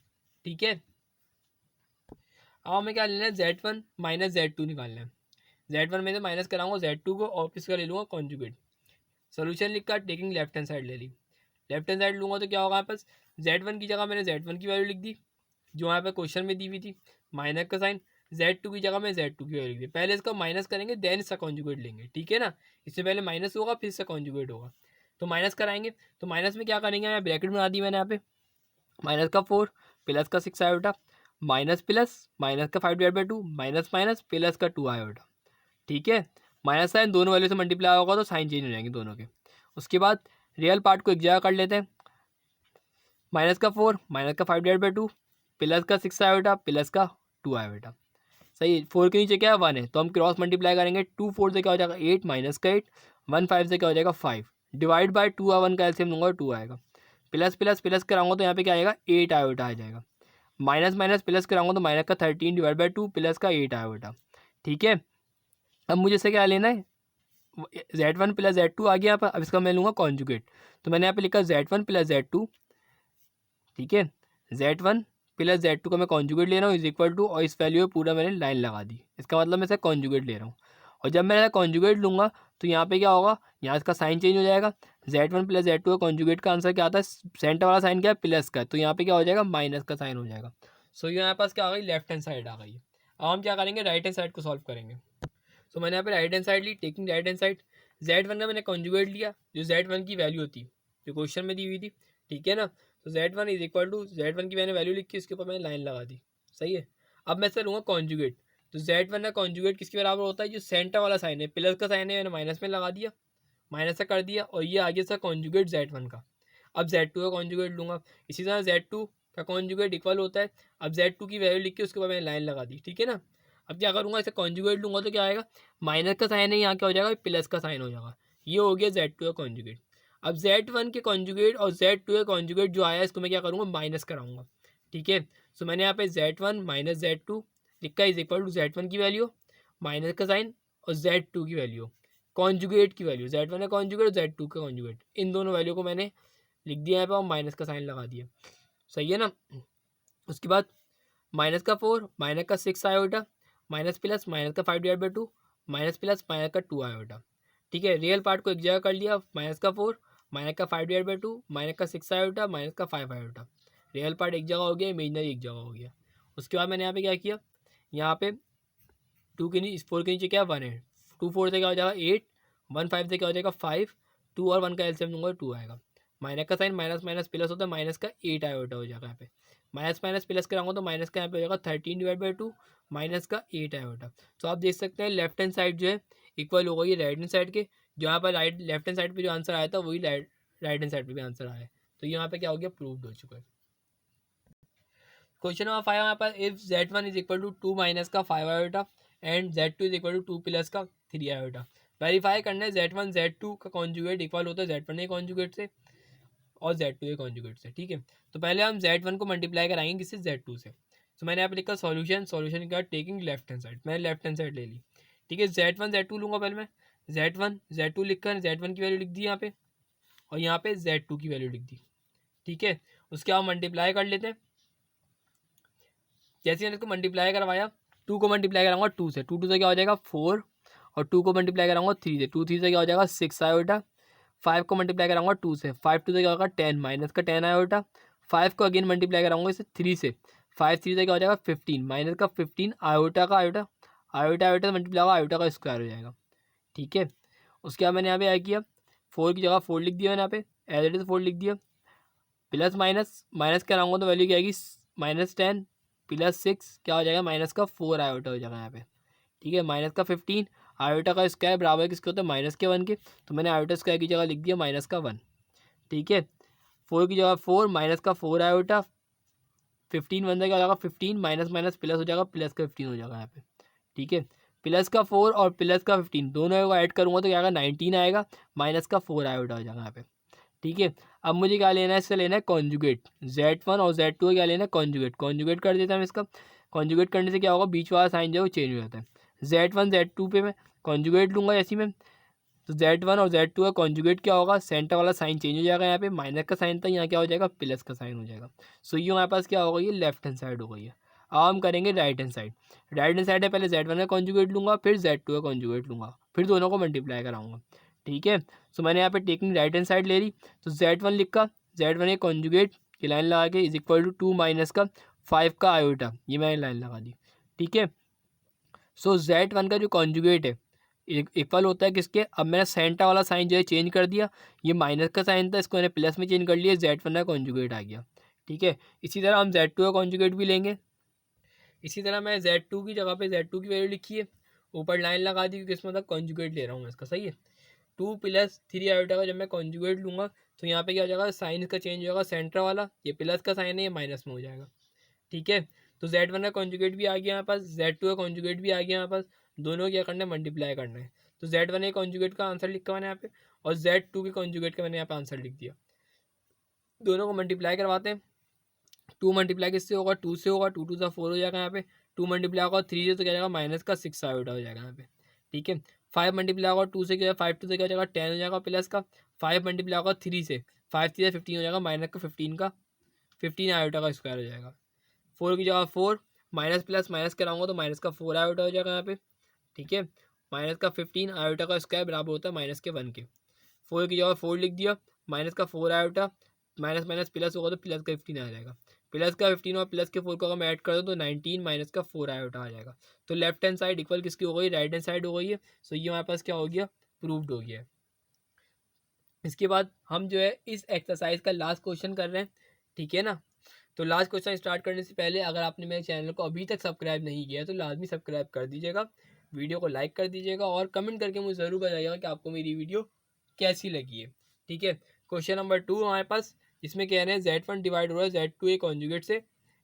ठीक है। अब हमें क्या लेना है, Z1 माइनस Z2 निकालना है। Z1 में से माइनस कराऊंगा Z2 को और किसका ले लूँगा, कॉन्जुगेट। सोल्यूशन लिखा, टेकिंग लेफ्ट हैंड साइड ले ली, लेफ्ट हैंड साइड लूँगा तो क्या होगा यहाँ पास, Z1 की जगह मैंने Z1 की वैल्यू लिख दी जो यहाँ पे क्वेश्चन में दी हुई थी, माइनस का साइन, Z2 की जगह में Z2 की वैल्यू लिख दी। पहले इसका माइनस करेंगे देन इसका कॉन्जुगेट लेंगे, ठीक है ना। इससे पहले माइनस होगा फिर इसका कॉन्जुगेट होगा, तो माइनस कराएंगे, तो माइनस में क्या करेंगे, यहाँ ब्रैकेट बना दी मैंने यहाँ पे, माइनस का 4 प्लस का 6 आयोटा, माइनस प्लस माइनस का 5/2 माइनस माइनस प्लस का 2 आयोटा, ठीक है। माइनस साइन दोनों वैल्यू से मल्टीप्लाई होगा तो साइन चेंज हो जाएंगे दोनों के। उसके बाद रियल पार्ट को एक जगह कर लेते हैं, माइनस का 4 माइनस का 5/2 प्लस का 6 आयोटा प्लस का 2 आयोटा, सही है। 4 के नीचे क्या है, 1 है, तो हम क्रॉस मल्टीप्लाई करेंगे, 2 4 से क्या हो जाएगा 8 माइनस का 8, 1 5 से क्या हो जाएगा 5, डिवाइड बाय 2 और 1 का एलसीएम लूँगा 2 आएगा, प्लस प्लस प्लस कराऊंगा तो यहाँ पे क्या आएगा 8 आयोटा आ जाएगा, माइनस माइनस प्लस कराऊंगा तो माइनस का 13 डिवाइड बाय 2 प्लस का 8 आयोटा, ठीक है। अब मुझे इससे क्या लेना है, Z1 प्लस Z2 आ गया यहाँ पर, अब इसका मैं लूँगा कॉन्जुगेट, तो मैंने यहाँ पे लिखा Z1 प्लस Z2, ठीक है। Z1 प्लस Z2 का मैं कॉन्जुगेट ले रहा हूँ इज इक्वल टू, और इस वैल्यू पे पूरा मैंने लाइन लगा दी, इसका मतलब मैं इसे कॉन्जुगेट ले रहा हूँ। और जब मैं कॉन्जुगेट लूँगा तो यहाँ पे क्या होगा, यहाँ इसका साइन चेंज हो जाएगा, Z1 प्लस Z2 का कॉन्जुगेट का आंसर क्या आता है, सेंटर वाला साइन क्या है, प्लस का, तो यहाँ पे क्या हो जाएगा, माइनस का साइन हो जाएगा। सो यहाँ पास क्या आ गई, लेफ्ट हैंड साइड आ गई है। अब हम क्या करेंगे, राइट हैंड साइड को सॉल्व करेंगे। सो मैंने यहाँ पे राइट हैंड साइड ली, taking right hand side, Z1 का मैंने कॉन्जुगेट लिया जो Z1 की वैल्यू होती जो क्वेश्चन में दी हुई थी, ठीक है ना। तो Z1 is equal to, Z1 की मैंने वैल्यू लिखी उसके ऊपर मैंने लाइन लगा दी, सही है। अब मैं इसे लूँगा कॉन्जुगेट, तो Z1 का कॉन्जुगेट किसके बराबर होता है, जो सेंटर वाला साइन है, प्लस का साइन है मैंने माइनस में लगा दिया, माइनस से कर दिया, और ये आगे से कॉन्जुगेट Z1 का। अब Z2 का कॉन्जुगेट लूँगा, इसी तरह Z2 का कॉन्जुगेट इक्वल होता है, अब Z2 की वैल्यू लिख के उसके बाद मैंने लाइन लगा दी, ठीक है ना। अब क्या करूँगा, इसे कॉन्जुगेट लूँगा तो क्या आएगा, माइनस का साइन है यहाँ क्या हो जाएगा, प्लस का साइन हो जाएगा, ये हो गया Z2 का कॉन्जुगेट। अब Z1 के कॉन्जुगेट और Z2 के कॉन्जुगेट जो आया इसको मैं क्या करूँगा, माइनस कराऊंगा, ठीक है। सो मैंने यहाँ पे Z1 माइनस Z2 लिखा इज इक्वल टू Z1 की वैल्यू माइनस का साइन और Z2 की वैल्यू कॉन्जुगेट की वैल्यू, Z1 का कॉन्जुगेट और Z2 का कॉन्जुगेट, इन दोनों वैल्यू को मैंने लिख दिया यहाँ पे और माइनस का साइन लगा दिया, सही है ना। उसके बाद माइनस का 4 माइनस का 6 आयोटा माइनस प्लस माइनस का 5/2 माइनस प्लस माइनस का 2 आयोटा, ठीक है। रियल पार्ट को एक जगह कर लिया, माइनस का 4 माइनस का 5/2 माइनस का 6 आयोटा माइनस का 5 आयोटा, रियल पार्ट एक जगह हो गया, इमेजनरी एक जगह हो गया। उसके बाद मैंने यहाँ पे क्या किया, यहाँ पे 2 के नीचे 4 के नीचे क्या 1 है, 2 4 से क्या हो जाएगा 8, 1 5 से क्या हो जाएगा 5, 2 और 1 का एलसीएम लूँगा 2 आएगा, माइनस का साइन माइनस माइनस प्लस होता है, माइनस का 8 आयोटा हो जाएगा यहाँ पे, माइनस माइनस प्लस कराऊंगा तो माइनस का यहाँ पे हो जाएगा 13/2 माइनस का 8 आयोटा। तो आप देख सकते हैं लेफ्ट हैंड साइड जो है इक्वल हो गई राइट हैंड साइड के, जो यहाँ पर लेफ्ट हैंड साइड पे जो आंसर आया था वही राइट हैंड साइड पे भी आंसर आया है, तो यहाँ पे क्या हो गया, प्रूव्ड हो चुका है। क्वेश्चन नंबर 5 यहाँ पर, if Z1 is equal to 2 minus का 5 iota and Z2 is equal to 2 plus का 3 आयोटा, वेरीफाई करना है Z1 Z2 का कॉन्जुगेट इक्वल होता है Z1 के कॉन्जुगेट से और Z2 के कॉन्जुगेट से, ठीक है। तो पहले हम Z1 को मल्टीप्लाई कराएंगे किससे, Z2 से। तो मैंने यहाँ पे लिखा सॉल्यूशन का टेकिंग लेफ्ट हैंड साइड, मैंने लेफ्ट हैंड साइड ले ली, ठीक है। Z1 Z2 लूँगा पहले मैं, Z1 Z2 लिखकर Z1 की वैल्यू लिख दी यहाँ पे और यहाँ पे Z2 की वैल्यू लिख दी, ठीक है। उसके बाद मल्टीप्लाई कर लेते हैं, जैसे मैंने इसको मल्टीप्लाई करवाया, 2 को मल्टीप्लाई कराऊंगा 2 से, 2 2 से क्या हो जाएगा 4, और 2 को मल्टीप्लाई कराऊंगा 3 से, 2 3 से क्या हो जाएगा 6 आयोटा, 5 को मल्टीप्लाई कराऊंगा 2 से, 5 2 से क्या होगा 10 माइनस का 10 आयोटा, 5 को अगेन मल्टीप्लाई कराऊंगा इसे 3 से, 5 3 से क्या हो जाएगा 15 माइनस का 15 आयोटा का आयोटा, आयोटा आयोटा मल्टीप्लाई होगा आयोटा का स्क्वायर हो जाएगा, ठीक है। उसके बाद मैंने यहाँ पे क्या किया, 4 की जगह 4 लिख दिया मैंने यहाँ पे, एज इट इज 4 लिख दिया, प्लस माइनस माइनस कराऊंगा तो वैल्यू क्या आएगी -10 प्लस 6 क्या हो जाएगा माइनस का 4 आयोटा हो जाएगा यहाँ पे, ठीक है। माइनस का 15 आयोटा का स्क्वायर बराबर किसके होता है माइनस के 1 के, तो मैंने आयोटा स्क्वायर की जगह लिख दिया माइनस का 1, ठीक है। 4 की जगह 4 माइनस का 4 आयोटा, 15 1 क्या हो जाएगा 15 माइनस माइनस प्लस हो जाएगा, प्लस का 15 हो जाएगा यहाँ पे, ठीक है। प्लस का 4 और प्लस का 15 दोनों को ऐड करूँगा तो क्या आएगा 19 आएगा, माइनस का 4 आयोटा हो जाएगा यहाँ पे, ठीक है। अब मुझे क्या लेना है, इससे लेना है कॉन्जुगेट, Z1 और Z2 का क्या लेना है, कॉन्जुगेट। कॉन्जुगेट कर देता हूँ इसका। कॉन्जुगेट करने से क्या होगा, बीच वाला साइन जो है वो चेंज हो जाता है। Z1 Z2 पे मैं कॉन्जुगेट लूँगा जैसे में, तो Z1 और Z2 का कॉन्जुगेट क्या होगा, सेंटर वाला साइन चेंज हो जाएगा, यहाँ पे माइनस का साइन था, यहाँ क्या हो जाएगा, प्लस का साइन हो जाएगा। सो ये हमारे पास क्या होगा, ये लेफ्ट हैंड साइड हो गई है। अब हम करेंगे right hand side. Right hand side है, पहले Z1 का कॉन्जुगेट लूँगा, फिर Z2 का कॉन्जुगेट लूँगा, फिर दोनों को मल्टीप्लाई कराऊंगा। ठीक है, सो मैंने यहाँ पे टेकिंग राइट हैंड साइड ले ली, तो Z1 लिखा, Z1 के कॉन्जुगेट की लाइन लगा के इज इक्वल टू 2 माइनस का 5 का आयोटा, ये मैंने लाइन लगा दी। ठीक है, सो Z1 का जो कॉन्जुगेट है इक्वल होता है किसके, अब मैंने सेंटर वाला साइन जो है चेंज कर दिया, ये माइनस का साइन था, इसको मैंने प्लस में चेंज कर लिया, Z1 का कॉन्जुगेट आ गया। ठीक है, इसी तरह हम Z2 का कॉन्जुगेट भी लेंगे। इसी तरह मैं Z2 की जगह पे Z2 की वैल्यू लिखी है, ऊपर लाइन लगा दी, क्योंकि इसमें मतलब कॉन्जुगेट ले रहा हूँ मैं इसका। सही है, 2 प्लस 3 आयोटा का जब मैं कॉन्जुगेट लूँगा तो यहाँ पे क्या हो जाएगा, साइन इसका चेंज होगा, सेंटर वाला ये प्लस का साइन है, ये माइनस में हो जाएगा। ठीक है, तो Z1 का कॉन्जुगेट भी आ गया यहाँ पास, Z2 का कॉन्जुगेट भी आ गया यहाँ पास, दोनों क्या करना है, मल्टीप्लाई करना है। तो Z1 के कॉन्जुगेट का आंसर लिखा मैंने यहाँ पे, और Z2 के कॉन्जुगेट का मैंने यहाँ पे आंसर लिख दिया। दोनों को मल्टीप्लाई करवाते हैं। 2 मल्टीप्लाई किससे होगा, 2 से होगा, 2 2 सा 4 हो जाएगा यहाँ पे, 2 मल्टीप्लाई होगा 3 से तो क्या जाएगा, माइनस का 6 आयोटा हो जाएगा यहाँ पे। ठीक है, 5 मल्टीप्लाई होगा 2 से क्या, 5 2 से क्या हो जाएगा, 10 हो जाएगा प्लस का, 5 मल्टीप्लाई होगा 3 से, 5 3 से 15 हो जाएगा, माइनस का 15 आयोटा का स्क्वायर हो जाएगा। 4 की जगह 4, माइनस प्लस माइनस कराऊंगा तो माइनस का 4 आयोटा हो जाएगा यहाँ पे। ठीक है, माइनस का 15 आयोटा का स्क्वायर बराबर होता है माइनस के 1 के। 4 की जगह 4 लिख दिया, माइनस का 4 आयोटा, माइनस माइनस प्लस होगा तो प्लस का 15 आ जाएगा, प्लस का 15 और प्लस के 4 को अगर मैं ऐड कर दूँ तो 19 माइनस का 4 आयोटा आ जाएगा। तो लेफ्ट हैंड साइड इक्वल किसकी हो गई, राइट हैंड साइड हो गई है। सो ये हमारे पास क्या हो गया, प्रूव्ड हो गया है। इसके बाद हम जो है इस एक्सरसाइज का लास्ट क्वेश्चन कर रहे हैं। ठीक है ना, तो लास्ट क्वेश्चन स्टार्ट करने से पहले अगर आपने मेरे चैनल को अभी तक सब्सक्राइब नहीं किया तो लाजमी सब्सक्राइब कर दीजिएगा, वीडियो को लाइक कर दीजिएगा और कमेंट करके मुझे ज़रूर बताइएगा कि आपको मेरी वीडियो कैसी लगी है। ठीक है, क्वेश्चन नंबर 2 हमारे पास, इसमें कह रहे हैं Z1 डिवाइड हो रहा है Z2 ए कॉन्जुगेट से।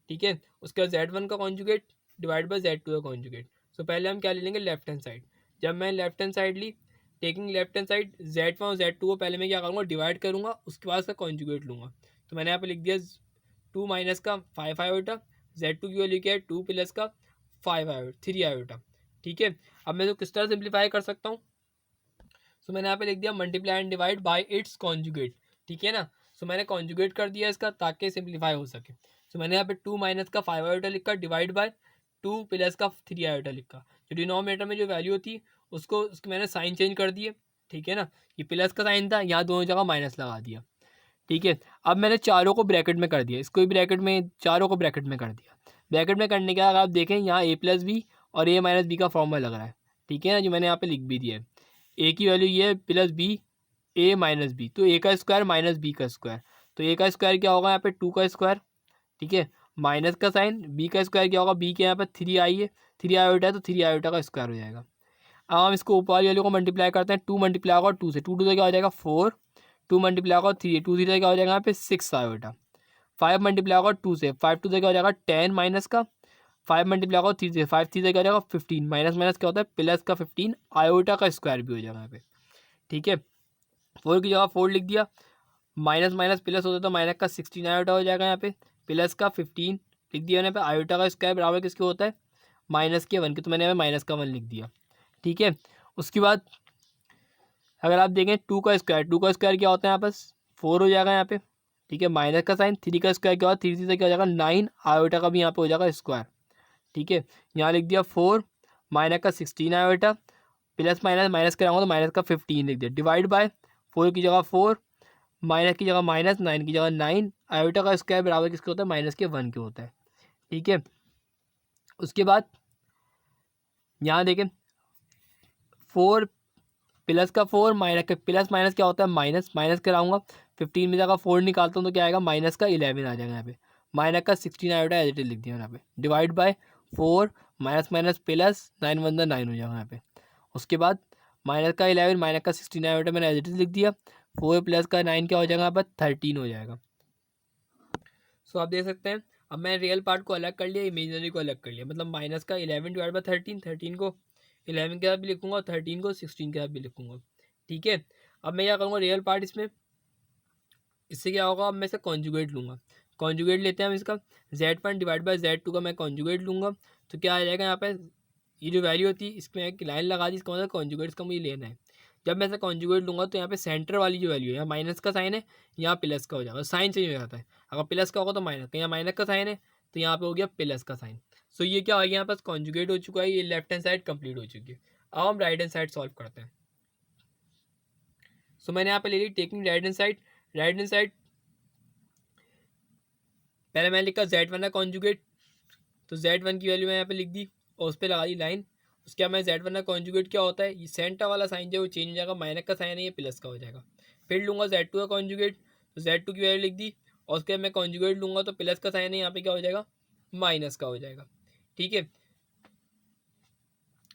ठीक है, उसके बाद Z1 का कॉन्जुगेट डिवाइड बाय Z2 का कॉन्जुगेट। सो पहले हम क्या ले लेंगे, लेफ्ट हैंड साइड। जब मैं लेफ्ट हैंड साइड ली, taking left hand side, Z1 और Z2 को पहले मैं क्या करूँगा, डिवाइड करूँगा, उसके बाद उसका कॉन्जुगेट लूँगा। तो मैंने यहाँ पे लिख दिया 2 माइनस का 5 आयोटा, Z2 की वैल्यू क्या है, 2 प्लस का 3 आयोटा। ठीक है, अब मैं तो किस तरह सिंप्लीफाई कर सकता हूँ, सो मैंने यहाँ पे लिख दिया multiply and divide by it's conjugate. ठीक है ना, सो मैंने कॉन्जुगेट कर दिया इसका ताकि सिंप्लीफाई हो सके। सो मैंने यहाँ पे 2 माइनस का 5 आयोटा लिखा, डिवाइड बाय 2 प्लस का 3 आयोटा लिखा। जो डिनोमिनेटर में जो वैल्यू थी उसको मैंने साइन चेंज कर दिए। ठीक है ना, ये प्लस का साइन था, यहाँ दोनों जगह माइनस लगा दिया। ठीक है, अब मैंने चारों को ब्रैकेट में कर दिया, इसको भी ब्रैकेट में, चारों को ब्रैकेट में कर दिया। ब्रैकेट में करने के बाद आप देखें यहाँ a प्लस बी और a माइनस बी का फॉर्मूला लग रहा है। ठीक है ना, जो मैंने यहाँ पे लिख भी दिया है, a की वैल्यू ये है plus B a minus B, तो a का स्क्वायर माइनस बी का स्क्वायर, तो a का स्क्वायर क्या होगा यहाँ पे 2 का स्क्वायर। ठीक है, माइनस का साइन, b का स्क्वायर क्या होगा, b के यहाँ पर 3 आई है, 3 आयोटा है तो 3 आयोटा का स्क्वायर हो जाएगा। अब हम इसको ऊपर वाली वैल्यू को मल्टीप्लाई करते हैं, 2 मल्टीप्लाई होगा 2 से, 2 से क्या हो जाएगा 4, 2 मल्टीप्लाई होगा 3, 2 से क्या हो जाएगा यहाँ पे 6 आयोटा, 5 मल्टीप्लाई होगा 2 से, 5 2 से क्या हो जाएगा 10 माइनस का, 5 मल्टीप्लाई होगा 3 से, 5 3 से क्या हो जाएगा 15, माइनस माइनस क्या होता है प्लस का 15 आयोटा का स्क्वायर भी हो जाएगा यहाँ पे। ठीक है, 4 की जगह 4 लिख दिया, माइनस माइनस प्लस होता है तो माइनस का 16 आयोटा हो जाएगा यहाँ पे, प्लस का 15 लिख दिया यहाँ पे, आयोटा का स्क्वायर बराबर किसके होता है, माइनस के 1 के, तो मैंने यहाँ पे माइनस का 1 लिख दिया। ठीक है, उसके बाद अगर आप देखें 2 का स्क्वायर क्या होता है यहाँ पास 4 हो जाएगा यहाँ पे। ठीक है, माइनस का साइन, 3 का स्क्वायर क्या होगा, 3 से क्या हो जाएगा 9 आयोटा का भी यहाँ पे हो जाएगा स्क्वायर। ठीक है, यहाँ लिख दिया 4 माइनस का 16 आयोटा, प्लस माइनस माइनस कराऊंगा तो माइनस का 15 लिख दिया, डिवाइड बाय 4 की जगह 4, माइनस की जगह माइनस, 9 की जगह 9, आयोटा का स्क्वायर बराबर किसके होता है, माइनस के 1 के होता है। ठीक है, उसके बाद यहाँ देखें 4 प्लस का 4 माइनस का, प्लस माइनस क्या होता है माइनस, माइनस कराऊंगा 15 में जाकर 4 निकालता हूँ तो क्या आएगा, माइनस का 11 आ जाएगा यहाँ पे, माइनस का 16 आयोटा एज इट इज लिख दिया यहाँ पे, divide by 4 minus minus plus 9 1 9 हो जाएगा यहाँ पे। उसके बाद माइनस का 11 माइनस का 16 आयोटा मैंने एज इट इज लिख दिया, 4 प्लस का 9 क्या हो जाएगा यहाँ पर 13 हो जाएगा। सो आप देख सकते हैं, अब मैं रियल पार्ट को अलग कर लिया, इमेजिनरी को अलग कर लिया, मतलब माइनस का 11 डिवाइड बाय 13, 13 को 11 के साथ भी लिखूंगा और 13 को 16 के साथ भी लिखूंगा। ठीक है, अब मैं क्या करूँगा, रियल पार्ट इसमें इससे क्या होगा, अब मैं इसे कॉन्जुगेट लूँगा। कॉन्जुगेट लेते हैं हम इसका, Z1 डिवाइड बाई Z2 का मैं कॉन्जुगेट लूँगा। तो क्या आ जाएगा यहाँ पे, ये जो वैल्यू होती है इसमें एक लाइन लगा दी, इसका मतलब कॉन्जुगेट्स का मुझे लेना है। जब मैं इसे कॉन्जुगेट लूँगा तो यहाँ पे सेंटर वाली जो वैल्यू है, यहाँ माइनस का साइन है, यहाँ प्लस का हो जाएगा, साइन चेंज हो जाता है। अगर प्लस का होगा तो माइनस का, यहाँ माइनस का साइन है तो यहाँ पे हो गया प्लस का साइन। सो ये क्या हो गया, यहाँ पास कॉन्जुगेट हो चुका है, ये लेफ्ट हैंड साइड कंप्लीट हो चुकी है। अब हम राइट हैंड साइड सॉल्व करते हैं। सो मैंने यहाँ पे ले ली taking right hand side. Right hand side पहले मैंने लिखा Z1 का कॉन्जुगेट, तो Z1 की वैल्यू मैं यहाँ पे लिख दी और उस पर लगा दी लाइन। उसके बाद मैं Z1 का कॉन्जुगेट क्या होता है, ये सेंटर वाला साइन जो है वो चेंज हो जाएगा, माइनस का साइन है ये प्लस का हो जाएगा। फिर लूँगा Z2 का कॉन्जुगेट, तो Z2 की वैल्यू लिख दी और उसके बाद मैं कॉन्जुगेट लूँगा तो प्लस का साइन है यहाँ पे क्या हो जाएगा, माइनस का हो जाएगा। ठीक है,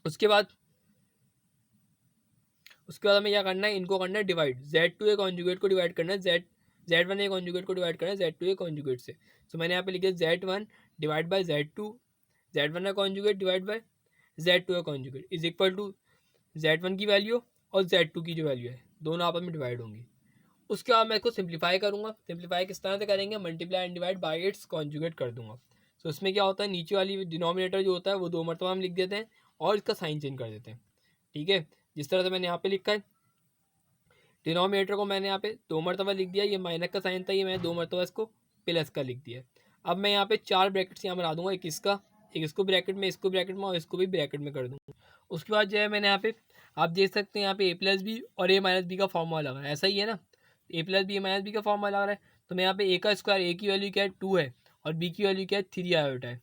उसके बाद हमें क्या करना है, इनको करना है डिवाइड। Z2 के कॉन्जुगेट को डिवाइड करना है Z1 के कॉन्जुगेट को डिवाइड करना है Z2 के कॉन्जुगेट से। सो मैंने यहाँ पे लिखा Z1 divide by Z2, Z1 का कॉन्जुगेट डिवाइड बाई Z2 का conjugate is equal to Z1 की वैल्यू और Z2 की जो वैल्यू है दोनों आपस में डिवाइड होंगी। उसके बाद मैं इसको सिंप्लीफाई करूँगा। सिंप्लीफाई किस तरह से करेंगे, multiply and divide by its conjugate कर दूंगा। तो उसमें क्या होता है, नीचे वाली डिनोमिनेटर जो होता है वो 2 मरतबा हम लिख देते हैं और इसका साइन चेंज कर देते हैं। ठीक है, जिस तरह से मैंने यहाँ पे लिखा है, डिनोमिनेटर को मैंने यहाँ पे 2 मरतबा लिख दिया, ये माइनस का साइन था, ये मैंने 2 मरतबा इसको प्लस का लिख दिया। अब मैं यहाँ पे 4 ब्रैकेट्स यहाँ बना दूंगा, एक इसका, एक इसको ब्रैकेट में, इसको ब्रैकेट में और इसको भी ब्रैकेट में कर दूंगा। उसके बाद जो है मैंने यहाँ पे, आप देख सकते हैं यहाँ पे A+B और A-B का फॉर्मूला लगा है, ऐसा ही है ना, A+B A-B का फॉर्मूला लगा रहा है। तो मैं यहाँ पे A का स्क्वायर, A की वैल्यू क्या है 2 है और B की वैल्यू क्या है 3 आयोटा है।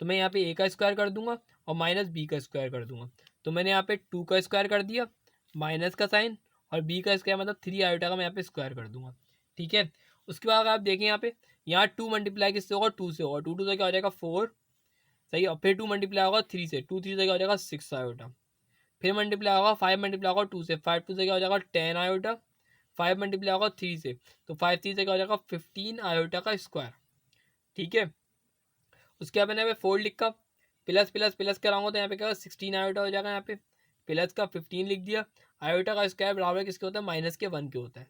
तो मैं यहाँ पे A का स्क्वायर कर दूंगा और माइनस B का स्क्वायर कर दूंगा। तो मैंने यहाँ पे 2 का स्क्वायर कर दिया, माइनस का साइन और B का स्क्वायर मतलब 3 आयोटा का मैं यहाँ पे स्क्वायर कर दूंगा। ठीक है, उसके बाद अगर आप देखें यहाँ 2 मल्टीप्लाई किससे होगा, 2 से होगा, 2 2 से क्या हो जाएगा 4, सही। और फिर 2 मल्टीप्लाई होगा 3 से, 2 3 से क्या हो जाएगा 6 आयोटा। फिर मल्टीप्लाई होगा 5 मल्टीप्लाई होगा 2 से, 5 2 से क्या हो जाएगा 10 आयोटा। 5 मल्टीप्लाई होगा 3 से, तो 5 3 से क्या हो जाएगा 15 आयोटा का स्क्वायर। ठीक है, उसके बाद मैंने यहाँ पे 4 लिखा, प्लस प्लस प्लस कराऊंगा तो यहाँ पे क्या होगा 16 आयोटा हो जाएगा। यहाँ पे प्लस का 15 लिख दिया, आयोटा का स्क्वायर बराबर किसके होता है, माइनस के 1 के होता है।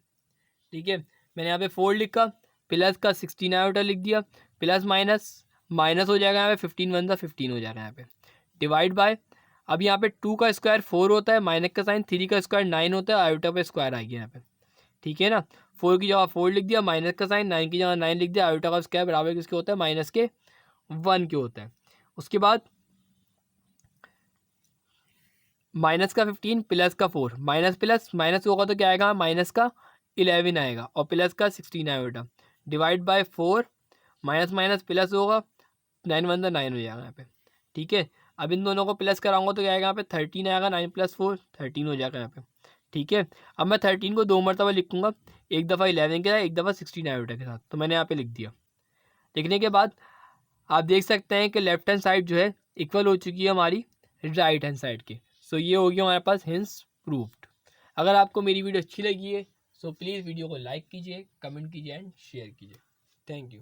ठीक है, मैंने यहाँ पे 4 लिखा, प्लस का 16 आयोटा लिख दिया, प्लस माइनस माइनस हो जाएगा, यहाँ पे 15 1 सा 15 हो जाएगा यहाँ पे, डिवाइड बाय। अब यहाँ पे 2 का स्क्वायर 4 होता है, माइनस का साइन, 3 का स्क्वायर 9 होता है, आयोटा पे स्क्वायर आ गया यहाँ पे। ठीक है ना, 4 की जगह 4 लिख दिया, माइनस का साइन, 9 की जगह 9 लिख दिया, आयोटा का स्क्वायर बराबर किसके होता है, माइनस के 1 के होता है। उसके बाद माइनस का 15 प्लस का 4, माइनस प्लस माइनस होगा तो क्या आएगा, माइनस का 11 आएगा और प्लस का 16 आएगा, divide by 4, minus minus plus होगा, 9 1 9 हो जाएगा यहाँ पे। ठीक है, अब इन दोनों को प्लस कराऊंगा तो क्या आएगा यहाँ पे 13 आएगा, 9 + 4 13 हो जाएगा यहाँ पे। ठीक है, अब मैं 13 को 2 मरतबा लिखूंगा, एक दफ़ा 11 के साथ, एक दफ़ा 16 आयोटा के साथ, तो मैंने यहाँ पे लिख दिया। लिखने के बाद आप देख सकते हैं कि लेफ्ट हैंड साइड जो है इक्वल हो चुकी है हमारी राइट हैंड साइड के। सो ये हो गया हमारे पास हिंस प्रूव्ड। अगर आपको मेरी वीडियो अच्छी लगी है सो प्लीज़ वीडियो को लाइक कीजिए, कमेंट कीजिए एंड शेयर कीजिए। Thank you.